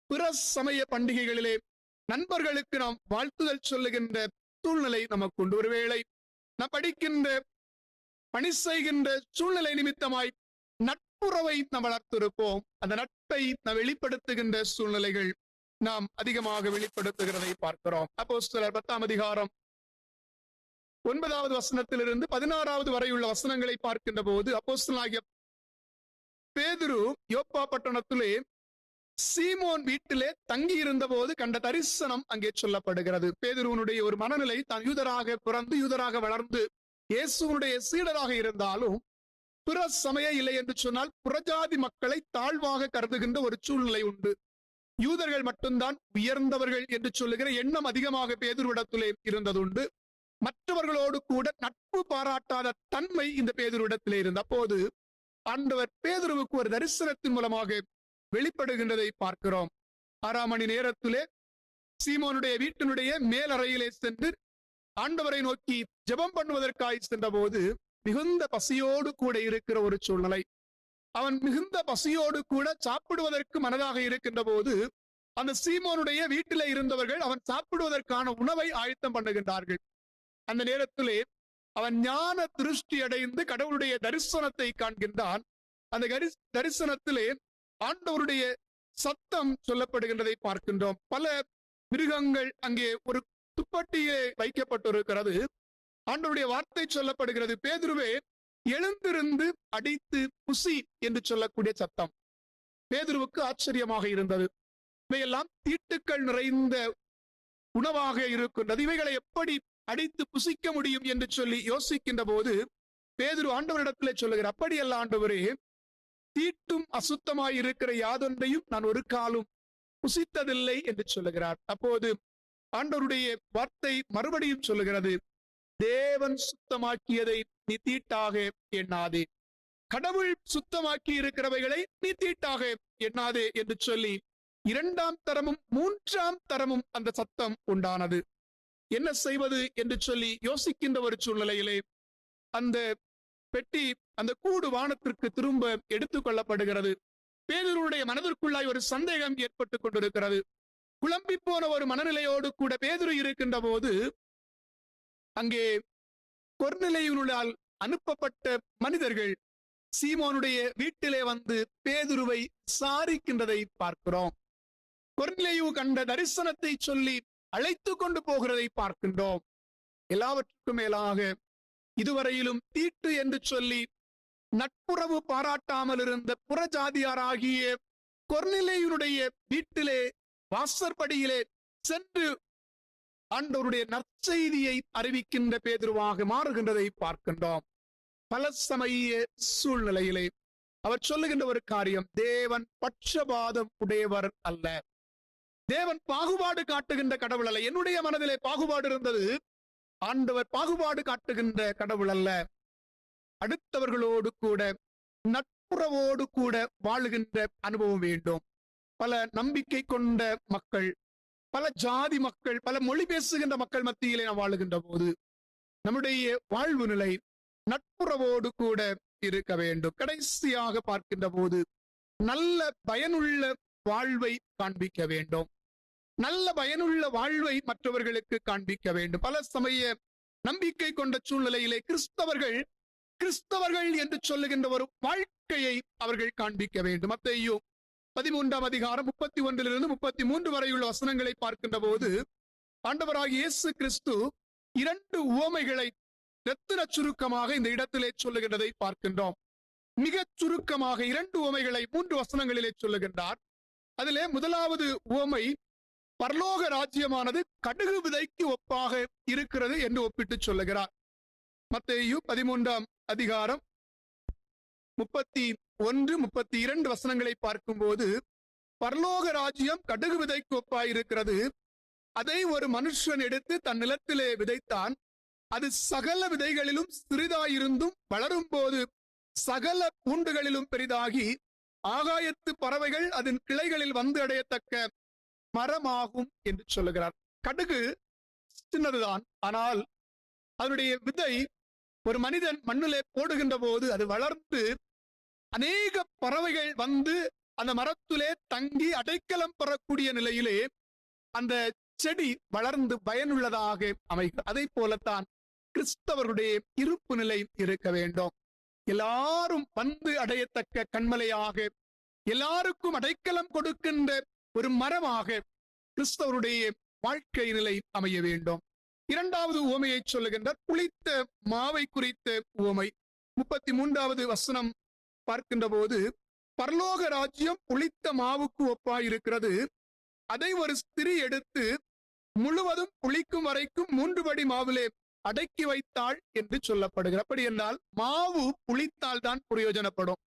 பிற சமய பண்டிகைகளிலே நண்பர்களுக்கு நாம் வாழ்த்துதல் சொல்லுகின்ற சூழ்நிலை நமக்கு உண்டு. ஒருவேளை நாம் படிக்கின்ற பணி செய்கின்ற சூழ்நிலை நிமித்தமாய் நட்புறவை நாம் வளர்த்திருப்போம். அந்த நட்பை நாம் வெளிப்படுத்துகின்ற சூழ்நிலைகள் நாம் அதிகமாக வெளிப்படுத்துகிறதை பார்க்கிறோம். அப்போஸ்தலர் 10ஆம் அதிகாரம் 9வது வசனத்திலிருந்து 16வது வரையுள்ள வசனங்களை பார்க்கின்ற போது அப்போஸ்தலனாகிய பேதுரு யோப்பா பட்டணத்திலே சீமோன் வீட்டிலே தங்கி இருந்த போது கண்ட தரிசனம் அங்கே சொல்லப்படுகிறது. பேதுருவனுடைய ஒரு மனநிலை, தான் யூதராக பிறந்து யூதராக வளர்ந்து இயேசுவனுடைய சீடராக இருந்தாலும் பிற சமய இல்லை என்று சொன்னால் புறஜாதி மக்களை தாழ்வாக கருதுகின்ற ஒரு சூழ்நிலை உண்டு. யூதர்கள் மட்டும்தான் உயர்ந்தவர்கள் என்று சொல்லுகிற எண்ணம் அதிகமாக பேதுருவிடத்திலே இருந்ததுண்டு. மற்றவர்களோடு கூட நட்பு பாராட்டாத தன்மை இந்த பேதுருவிடத்திலே இருந்த அப்போது ஆண்டவர் பேதுருவுக்கு ஒரு தரிசனத்தின் மூலமாக வெளிப்படுகின்றதை பார்க்கிறோம். 6ஆம் மணி நேரத்திலே சீமோனுடைய வீட்டினுடைய மேலறையிலே சென்று ஆண்டவரை நோக்கி ஜெபம் பண்ணுவதற்காய் சென்ற போது மிகுந்த பசியோடு கூட இருக்கிற ஒரு சூழ்நிலை. அவன் மிகுந்த பசியோடு கூட சாப்பிடுவதற்கு மனதாக இருக்கின்ற போது அந்த சீமோனுடைய வீட்டிலே இருந்தவர்கள் அவன் சாப்பிடுவதற்கான உணவை ஆயத்தம் பண்ணுகின்றார்கள். அந்த நேரத்திலே அவன் ஞான திருஷ்டி அடைந்து கடவுளுடைய தரிசனத்தை காண்கின்றான். அந்த தரிசனத்திலே ஆண்டவருடைய சத்தம் சொல்லப்படுகின்றதை பார்க்கின்றோம். பல மிருகங்கள் அங்கே ஒரு துப்பட்டியே வைக்கப்பட்டிருக்கிறது. ஆண்டவருடைய வார்த்தை சொல்லப்படுகிறது, பேதுருவே எழுந்திருந்து அடித்து புசி என்று சொல்லக்கூடிய சத்தம். பேதுருவுக்கு ஆச்சரியமாக இருந்தது. இவையெல்லாம் தீட்டுக்கள் நிறைந்த உணவாக இருக்கின்றது, இவைகளை எப்படி அடித்து புசிக்க முடியும் என்று சொல்லி யோசிக்கின்ற போது பேதுரு ஆண்டவரிடத்திலே சொல்லுகிறார், அப்படியல்ல ஆண்டவரே, தீட்டும் அசுத்தமாய் இருக்கிற யாதொன்றையும் நான் ஒரு காலும் புசித்ததில்லை என்று சொல்லுகிறார். அப்போது ஆண்டவருடைய வார்த்தை மறுபடியும் சொல்லுகிறது, தேவன் சுத்தமாக்கியதை நீ தீட்டாக எண்ணாதே, கடவுள் சுத்தமாக்கி இருக்கிறவைகளை நீ தீட்டாக எண்ணாதே என்று சொல்லி 2ஆம் தரமும் 3ஆம் தரமும் அந்த சத்தம் உண்டானது. என்ன செய்வது என்று சொல்லி யோசிக்கின்ற ஒரு சூழ்நிலையிலே அந்த பெட்டி, அந்த கூடு வானத்திற்கு திரும்ப எடுத்துக் கொள்ளப்படுகிறது. பேதுருவுடைய மனதிற்குள்ளாய் ஒரு சந்தேகம் ஏற்பட்டுக் கொண்டிருக்கிறது. குழம்பி போன ஒரு மனநிலையோடு கூட பேதுரு இருக்கின்ற போது அங்கே கொர்நேலியுவினால் அனுப்பப்பட்ட மனிதர்கள் சீமோனுடைய வீட்டிலே வந்து பேதுருவை விசாரிக்கின்றதை பார்க்கிறோம். கொர்நேலியு கண்ட தரிசனத்தை சொல்லி அழைத்து கொண்டு போகிறதை பார்க்கின்றோம். எல்லாவற்றுக்கும் மேலாக இதுவரையிலும் தீட்டு என்று சொல்லி நட்புறவு பாராட்டாமல் இருந்த புறஜாதியாராகிய கொர்நேலியுனுடைய வீட்டிலே வாசற்படியிலே சென்று ஆண்டவருடைய நற்செய்தியை அறிவிக்கின்ற பேதுருவாக மாறுகின்றதை பார்க்கின்றோம். பல சமய சூழ்நிலையிலே அவர் சொல்லுகின்ற ஒரு காரியம், தேவன் பட்சபாதம் உடையவர் அல்ல, தேவன் பாகுபாடு காட்டுகின்ற கடவுள் அல்ல. என்னுடைய மனதிலே பாகுபாடு இருந்தது, ஆண்டவர் பாகுபாடு காட்டுகின்ற கடவுள் அல்ல. அடுத்தவர்களோடு கூட நட்புறவோடு கூட வாழுகின்ற அனுபவம் வேண்டும். பல நம்பிக்கை கொண்ட மக்கள், பல ஜாதி மக்கள், பல மொழி பேசுகின்ற மக்கள் மத்தியிலே நாம் வாழுகின்ற போது நம்முடைய வாழ்வு நிலை நட்புறவோடு கூட இருக்க வேண்டும். கடைசியாக பார்க்கின்ற போது நல்ல பயனுள்ள வாழ்வை காண்பிக்க வேண்டும். நல்ல பயனுள்ள வாழ்வை மற்றவர்களுக்கு காண்பிக்க வேண்டும். பல சமய நம்பிக்கை கொண்ட சூழ்நிலையிலே கிறிஸ்தவர்கள் என்று சொல்லுகின்ற ஒரு வாழ்க்கையை அவர்கள் காண்பிக்க வேண்டும். மத்தேயு 13ஆம் அதிகாரம் 31 33 வரையுள்ள வசனங்களை பார்க்கின்ற போது ஆண்டவராகிய இயேசு கிறிஸ்து 2 உவமைகளை ரத்தின சுருக்கமாக இந்த இடத்திலே சொல்லுகின்றதை பார்க்கின்றோம். மிக சுருக்கமாக 2 உவமைகளை 3 வசனங்களிலே சொல்லுகின்றார். அதிலே முதலாவது உவமை, பரலோக ராஜ்யமானது கடுகு விதைக்கு ஒப்பாக இருக்கிறது என்று ஒப்பிட்டு சொல்லுகிறார். மத்தேயு 13ஆம் அதிகாரம் 31, 32 வசனங்களை பார்க்கும்போது பரலோக ராஜ்யம் கடுகு விதைக்கு ஒப்பாய் இருக்கிறது, அதை ஒரு மனுஷன் எடுத்து தன் நிலத்திலே விதைத்தான். அது சகல விதைகளிலும் சிறிதாயிருந்தும் வளரும் போது சகல பூண்டுகளிலும் பெரிதாகி ஆகாயத்து பறவைகள் அதன் கிளைகளில் வந்து அடையத்தக்க மரமாகும் என்று சொல்லுகிறார். கடுகு சின்னதுதான், ஆனால் அதனுடைய விதை ஒரு மனிதன் மண்ணிலே போடுகின்ற போது அது வளர்ந்து அநேக பறவைகள் வந்து அந்த மரத்திலே தங்கி அடைக்கலம் பெறக்கூடிய நிலையிலே அந்த செடி வளர்ந்து பயனுள்ளதாக அமைகிறது. அதை போலத்தான் கிறிஸ்தவருடைய இருப்பு நிலை இருக்க வேண்டும். எல்லாரும் வந்து அடையத்தக்க கண்மலையாக, எல்லாருக்கும் அடைக்கலம் கொடுக்கின்ற ஒரு மரமாக கிறிஸ்தவருடைய வாழ்க்கை நிலை அமைய வேண்டும். இரண்டாவது உவமையை சொல்லுகின்றார், புளித்த மாவை குறித்த உவமை. 33வது வசனம் பார்க்கின்ற போது, பரலோக ராஜ்யம் புளித்த மாவுக்கு ஒப்பாயிருக்கிறது. அதை ஒரு ஸ்திரீ எடுத்து முழுவதும் புளிக்கும் வரைக்கும் 3 படி மாவிலே அடக்கி வைத்தாள் என்று சொல்லப்படுகிறது. அப்படி என்றால் மாவு புளித்தால் தான் பிரயோஜனப்படும்.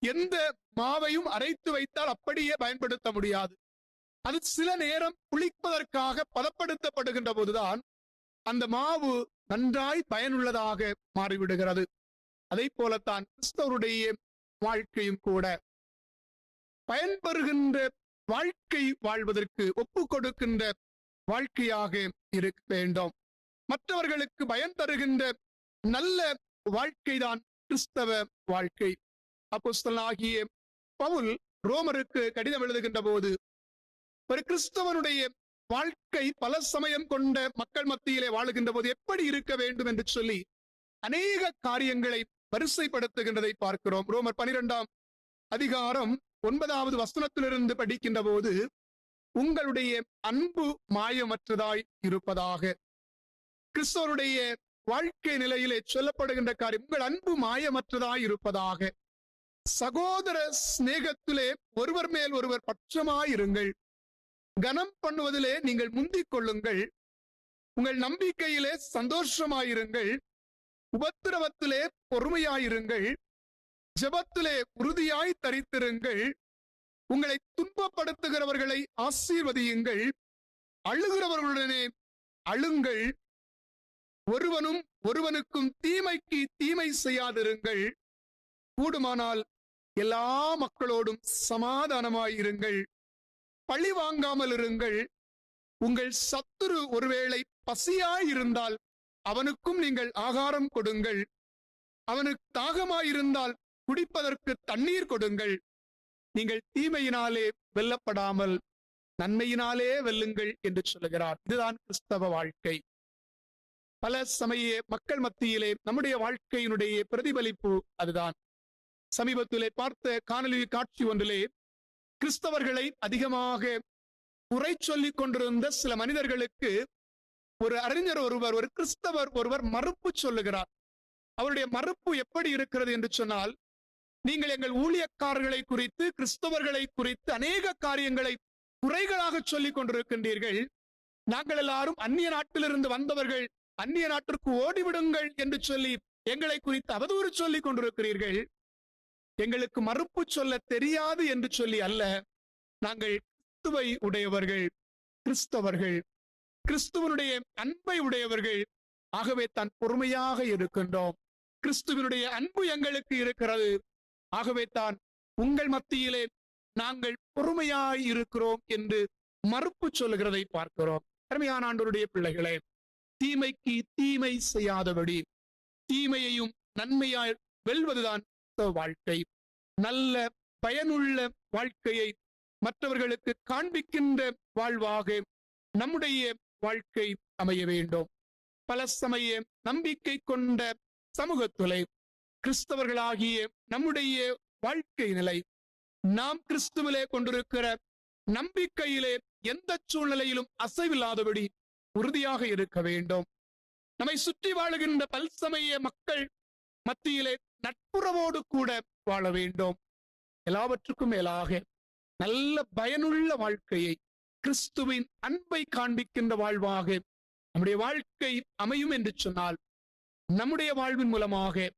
எந்த மாவையும் அரைத்து வைத்தால் அப்படியே பயன்படுத்த முடியாது. அது சில நேரம் புளிப்பதற்காக பதப்படுத்தப்படுகின்ற போதுதான் அந்த மாவு நன்றாய் பயனுள்ளதாக மாறிவிடுகிறது. அதை போலத்தான் கிறிஸ்தவருடைய வாழ்க்கையும் கூட பயன்பெறுகின்ற வாழ்க்கை வாழ்வதற்கு ஒப்பு கொடுக்கின்ற வாழ்க்கையாக இருக்க வேண்டும். மற்றவர்களுக்கு பயன் தருகின்ற நல்ல வாழ்க்கைதான் கிறிஸ்தவ வாழ்க்கை. அப்போஸ்தலனாகிய பவுல் ரோமருக்கு கடிதம் எழுதுகின்ற போது, ஒரு கிறிஸ்தவனுடைய வாழ்க்கை பல சமயம் கொண்ட மக்கள் மத்தியிலே வாழுகின்ற போது எப்படி இருக்க வேண்டும் என்று சொல்லி அநேக காரியங்களை வரிசைப்படுத்துகின்றதை பார்க்கிறோம். ரோமர் 12ஆம் அதிகாரம் 9வது வசனத்திலிருந்து படிக்கின்ற போது, உங்களுடைய அன்பு மாயமற்றதாய் இருப்பதாக. கிறிஸ்தவருடைய வாழ்க்கை நிலையிலே சொல்லப்படுகின்ற காரியம், உங்கள் அன்பு மாயமற்றதாய் இருப்பதாக. சகோதர சிநேகத்திலே ஒருவர் மேல் ஒருவர் பட்சமாயிருங்கள். கனம் பண்ணுவதிலே நீங்கள் முந்திக் கொள்ளுங்கள். உங்கள் நம்பிக்கையிலே சந்தோஷமாயிருங்கள். உபத்திரவத்திலே பொறுமையாயிருங்கள். ஜெபத்திலே உறுதியாய் தரித்திருங்கள். உங்களை துன்பப்படுத்துகிறவர்களை ஆசீர்வதியுங்கள். அழுகிறவர்களுடனே அழுங்கள். ஒருவனும் ஒருவனுக்கும் தீமைக்கு தீமை செய்யாதிருங்கள். கூடுமானால் எல்லா மக்களோடும் சமாதானமாயிருங்கள். பழி வாங்காமல் இருங்கள். உங்கள் சத்துரு ஒருவேளை பசியாயிருந்தால் அவனுக்கும் நீங்கள் ஆகாரம் கொடுங்கள். அவனுக்கு தாகமாயிருந்தால் குடிப்பதற்கு தண்ணீர் கொடுங்கள். நீங்கள் தீமையினாலே வெல்லப்படாமல் நன்மையினாலே வெல்லுங்கள் என்று சொல்லுகிறார். இதுதான் கிறிஸ்தவ வாழ்க்கை. பல சமய மக்கள் மத்தியிலே நம்முடைய வாழ்க்கையினுடைய பிரதிபலிப்பு அதுதான். சமீபத்திலே பார்த்த காணொளி காட்சி ஒன்றிலே கிறிஸ்தவர்களை அதிகமாக குறை சொல்லிக் கொண்டிருந்த சில மனிதர்களுக்கு ஒரு அறிஞர் ஒருவர், ஒரு கிறிஸ்தவர் ஒருவர் மறுப்பு சொல்லுகிறார். அவருடைய மறுப்பு எப்படி இருக்கிறது என்று சொன்னால், நீங்கள் எங்கள் ஊழியக்காரர்களை குறித்து, கிறிஸ்தவர்களை குறித்து அநேக காரியங்களை குறைகளாக சொல்லிக் கொண்டிருக்கின்றீர்கள். நாங்கள் எல்லாரும் அந்நிய நாட்டிலிருந்து வந்தவர்கள், அந்நிய நாட்டிற்கு ஓடிவிடுங்கள் என்று சொல்லி எங்களை குறித்து அவதூறு சொல்லிக் கொண்டிருக்கிறீர்கள். எங்களுக்கு மறுப்பு சொல்ல தெரியாது என்று சொல்லி அல்ல, நாங்கள் கிறிஸ்துவை உடையவர்கள், கிறிஸ்தவர்கள், கிறிஸ்துவனுடைய அன்பை உடையவர்கள். ஆகவே தான் பொறுமையாக இருக்கின்றோம். கிறிஸ்துவனுடைய அன்பு எங்களுக்கு இருக்கிறது. ஆகவே தான் உங்கள் மத்தியிலே நாங்கள் பொறுமையாய் இருக்கிறோம் என்று மறுப்பு சொல்லுகிறதை பார்க்கிறோம். அருமையான ஆண்டவருடைய பிள்ளைகளே, தீமைக்கு தீமை செய்யாதபடி தீமையையும் நன்மையாய் வெல்வதுதான் வாழ்க்கை. நல்ல பயனுள்ள வாழ்க்கையை மற்றவர்களுக்கு காண்பிக்கின்ற வாழ்வாக நம்முடைய வாழ்க்கை அமைய வேண்டும். பல சமய நம்பிக்கை கொண்ட சமூகத்திலே கிறிஸ்தவர்களாகிய நம்முடைய வாழ்க்கை நிலை, நாம் கிறிஸ்துவிலே கொண்டிருக்கிற நம்பிக்கையிலே எந்த சூழ்நிலையிலும் அசைவில்லாதபடி உறுதியாக இருக்க வேண்டும். நம்மை சுற்றி வாழுகின்ற பல்சமய மக்கள் மத்தியிலே நட்புறவோடு கூட வாழ வேண்டும். எல்லாவற்றுக்கும் மேலாக நல்ல பயனுள்ள வாழ்க்கையை, கிறிஸ்துவின் அன்பை காண்பிக்கின்ற வாழ்வாக நம்முடைய வாழ்க்கை அமையும் என்று சொன்னால், நம்முடைய வாழ்வின் மூலமாக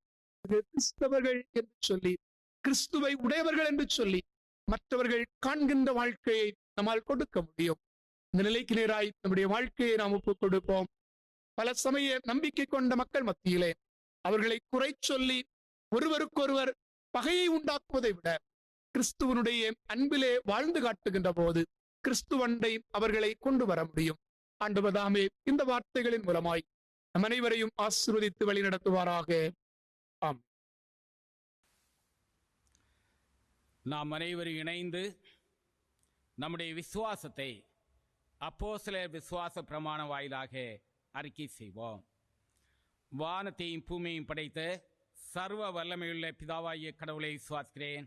கிறிஸ்தவர்கள் என்று சொல்லி, கிறிஸ்துவை உடையவர்கள் என்று சொல்லி மற்றவர்கள் காண்கின்ற வாழ்க்கையை நம்மால் கொடுக்க முடியும். இந்த நிலைக்கு நேராய் நம்முடைய வாழ்க்கையை நாம் ஒப்புக் கொடுப்போம். பல சமய நம்பிக்கை கொண்ட மக்கள் மத்தியிலே அவர்களை குறை சொல்லி ஒருவருக்கொருவர் பகையை உண்டாக்குவதை விட கிறிஸ்துவனுடைய அன்பிலே வாழ்ந்து காட்டுகின்ற போது கிறிஸ்துவண்டை அவர்களை கொண்டு வர முடியும். ஆண்டவர் தாமே இந்த வார்த்தைகளின் மூலமாய் நம் அனைவரையும் ஆசீர்வதித்து வழி நடத்துவாராக. ஆம். நாம் அனைவரும் இணைந்து நம்முடைய விசுவாசத்தை அப்போஸ்தலர் விசுவாச பிரமாண வாயிலாக அறிக்கை செய்வோம். வானத்தையும் பூமியையும் படைத்த சர்வ வல்லமையுள்ள பிதாவாகிய கடவுளை விசுவாசிக்கிறேன்.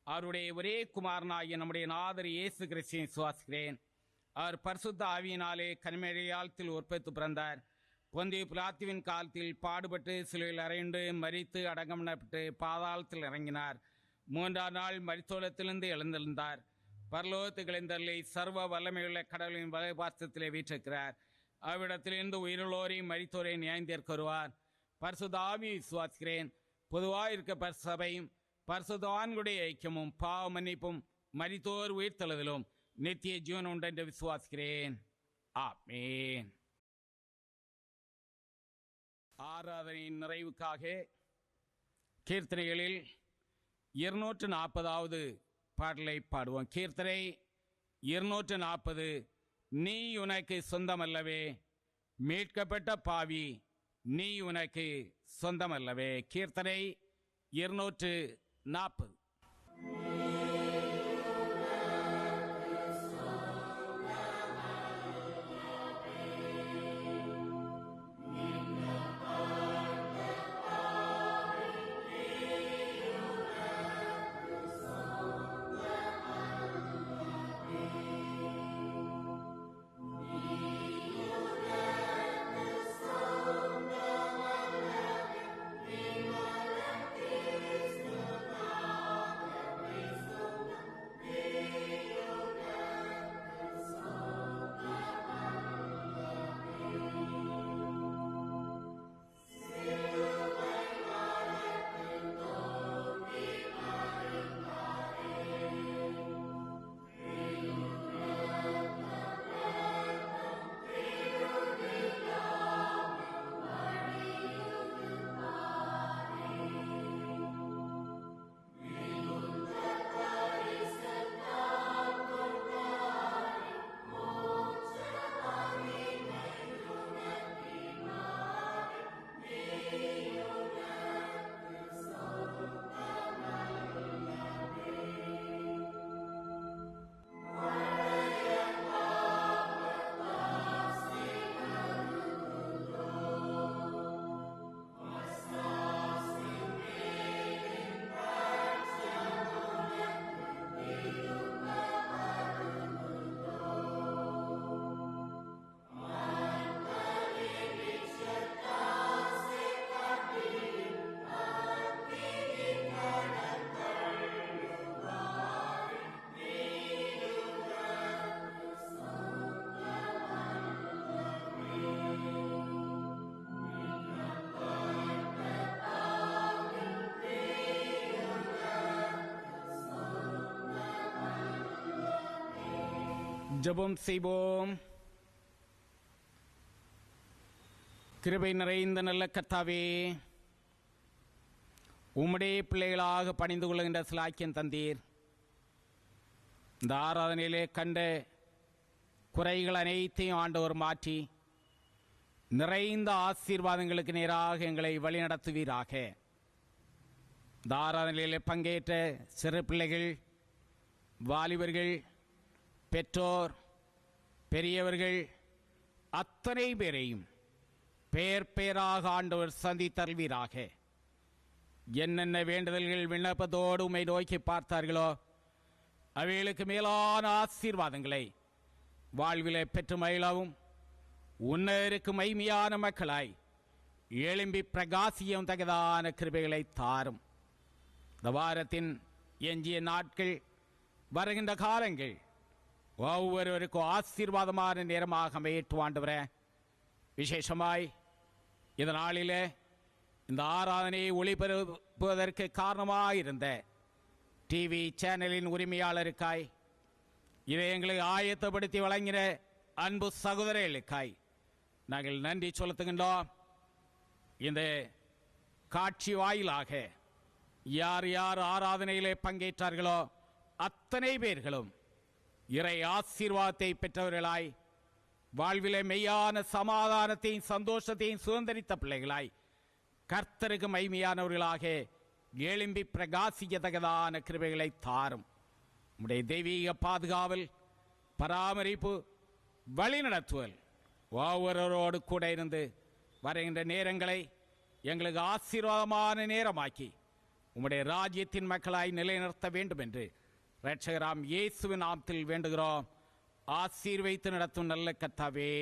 அவருடைய ஒரே குமாரனாகிய நம்முடைய நாதர் இயேசு கிறிஸ்துவை விசுவாசிக்கிறேன். அவர் பரிசுத்த ஆவியினாலே கன்னிமரியாத்தில் உற்பத்தி பிறந்தார். பொந்திய பிலாத்துவின் காலத்தில் பாடுபட்டு சிலுவையில் அறையுண்டு மரித்து அடங்கப்பட்டு பாதாளத்தில் இறங்கினார். 3ஆம் நாள் மரித்தோளத்திலிருந்து எழுந்திருந்தார். பரலோகத்துக்கு எழுந்தருளி சர்வ வல்லமையுள்ள கடவுளின் வலதுபார்சத்திலே வீற்றிருக்கிறார். அவ்விடத்திலிருந்து உயிருள்ளோரையும் மரித்தோரையும் நியாயந்தீர்க்க வருவார். பரிசுத்த ஆவியை விசுவாசிக்கிறேன். பொதுவாக இருக்க பரிசபையும் பரிசுத்தவான்களுடைய ஐக்கியமும் பாவ மன்னிப்பும் மரித்தோர் உயிர்த்தெழுதலும் நித்திய ஜீவன் உண்டு என்று விசுவாசிக்கிறேன். ஆமென். ஆராதனையின் நிறைவுக்காக கீர்த்தனைகளில் 240வது பாடலை பாடுவோம். கீர்த்தனை 240. நீ உனக்கு சொந்தமல்லவே, மீட்கப்பட்ட பாவி நீ உனக்கு சொந்தமல்லவே. கீர்த்தனை 240. ஜெபம் செய்வோம். கிருபை நிறைந்த நல்ல கர்த்தாவே, உம்முடைய பிள்ளைகளாக பணிந்து கொள்கின்ற சிலாக்கியம் தந்தீர். இந்த ஆராதனையிலே கண்ட குறைகள் அனைத்தையும் ஆண்டவர் மாற்றி நிறைந்த ஆசீர்வாதங்களுக்கு நேராக எங்களை வழிநடத்துவீராக. இந்த ஆராதனையிலே பங்கேற்ற சிறு பிள்ளைகள், வாலிபர்கள், பெற்றோர், பெரியவர்கள் அத்தனை பேரையும் பேர் பேராக ஆண்டவர் சந்தித்தருள்வீராக. என்னென்ன வேண்டுதல்கள் விண்ணப்பத்தோடு உம்மை நோக்கி பார்த்தார்களோ அவைகளுக்கு மேலான ஆசீர்வாதங்களை வாழ்விலே பெற்று மகிழவும் உன்னருக்கு மைமையான மக்களாய் எழும்பி பிரகாசியம் தகதான கிருபைகளை தாரும். இந்த வாரத்தின் எஞ்சிய நாட்கள், வருகின்ற காலங்கள் ஒவ்வொருவருக்கும் ஆசீர்வாதமான நேரமாக அமையட்டும் ஆண்டவரே. விசேஷமாய் இந்த நாளிலே இந்த ஆராதனையை ஒளிபரப்புவதற்கு காரணமாயிருந்த டிவி சேனலின் உரிமையாளருக்காய் இதை எங்களுக்கு ஆயத்தப்படுத்தி வழங்கின அன்பு சகோதரர்களுக்காய் நாங்கள் நன்றி செலுத்துகின்றோம். இந்த காட்சி வாயிலாக யார் யார் ஆராதனையிலே பங்கேற்றார்களோ அத்தனை பேர்களும் இறை ஆசீர்வாதத்தை பெற்றவர்களாய், வாழ்விலே மெய்யான சமாதானத்தையும் சந்தோஷத்தையும் சுதந்திரித்த பிள்ளைகளாய், கர்த்தருக்கு மகிமையானவர்களாக எழும்பி பிரகாசிக்கத்தக்கதான கிருபைகளை தாரும். உம்முடைய தெய்வீக பாதுகாவல், பராமரிப்பு, வழிநடத்துவல் ஒவ்வொருவரோடு கூட இருந்து வருகின்ற நேரங்களை எங்களுக்கு ஆசீர்வாதமான நேரமாக்கி உம்முடைய ராஜ்யத்தின் மக்களாய் நிலைநிறுத்த வேண்டும் என்று இரட்சகராம் இயேசுவின் நாமத்தில் வேண்டுகிறோம். ஆசீர்வைத்து நடத்தும் நல்ல கர்த்தாவே.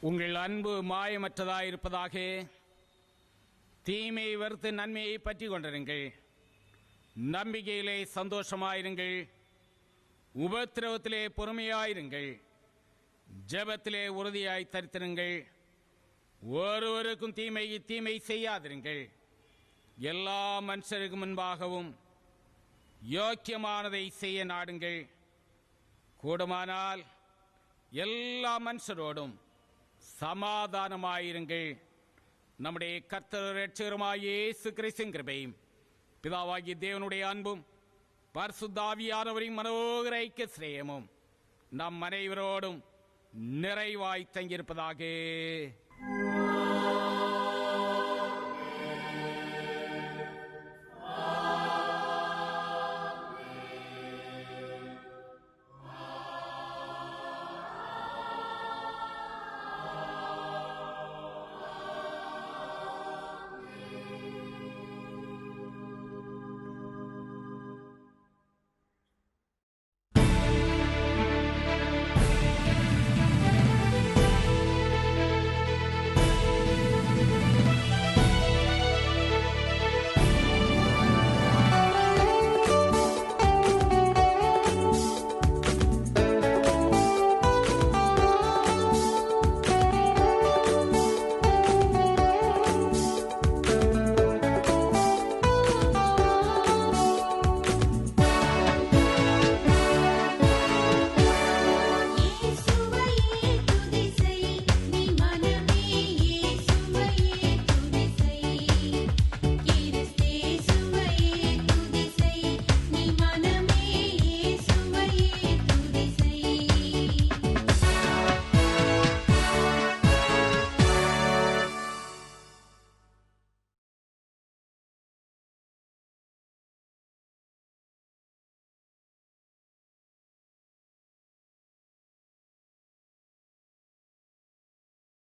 உங்கள் அன்பு மாயமற்றதாயிருப்பதாக. தீமையை வெறுத்து நன்மையை பற்றி கொண்டிருங்கள். நம்பிக்கையிலே சந்தோஷமாயிருங்கள். உபத்திரவத்திலே பொறுமையாயிருங்கள். ஜெபத்திலே உறுதியாய் தரித்திருங்கள். ஒருவருக்கும் தீமை செய்யாதிருங்கள். எல்லா மனுஷருக்கு முன்பாகவும் யோக்கியமானதை செய்ய நாடுங்கள். கூடுமானால் எல்லா மனுஷரோடும் சமாதானமாயிருங்கள். நம்முடைய கர்த்தர் இரட்சகருமாகிய இயேசு கிறிஸ்துவின் கிருபையும், பிதாவாகிய தேவனுடைய அன்பும், பரிசுத்த ஆவியானவரின் மனோகர ஐக்கிய சிரேயமும் நம் அனைவரோடும் நிறைவாய் தங்கியிருப்பதாக.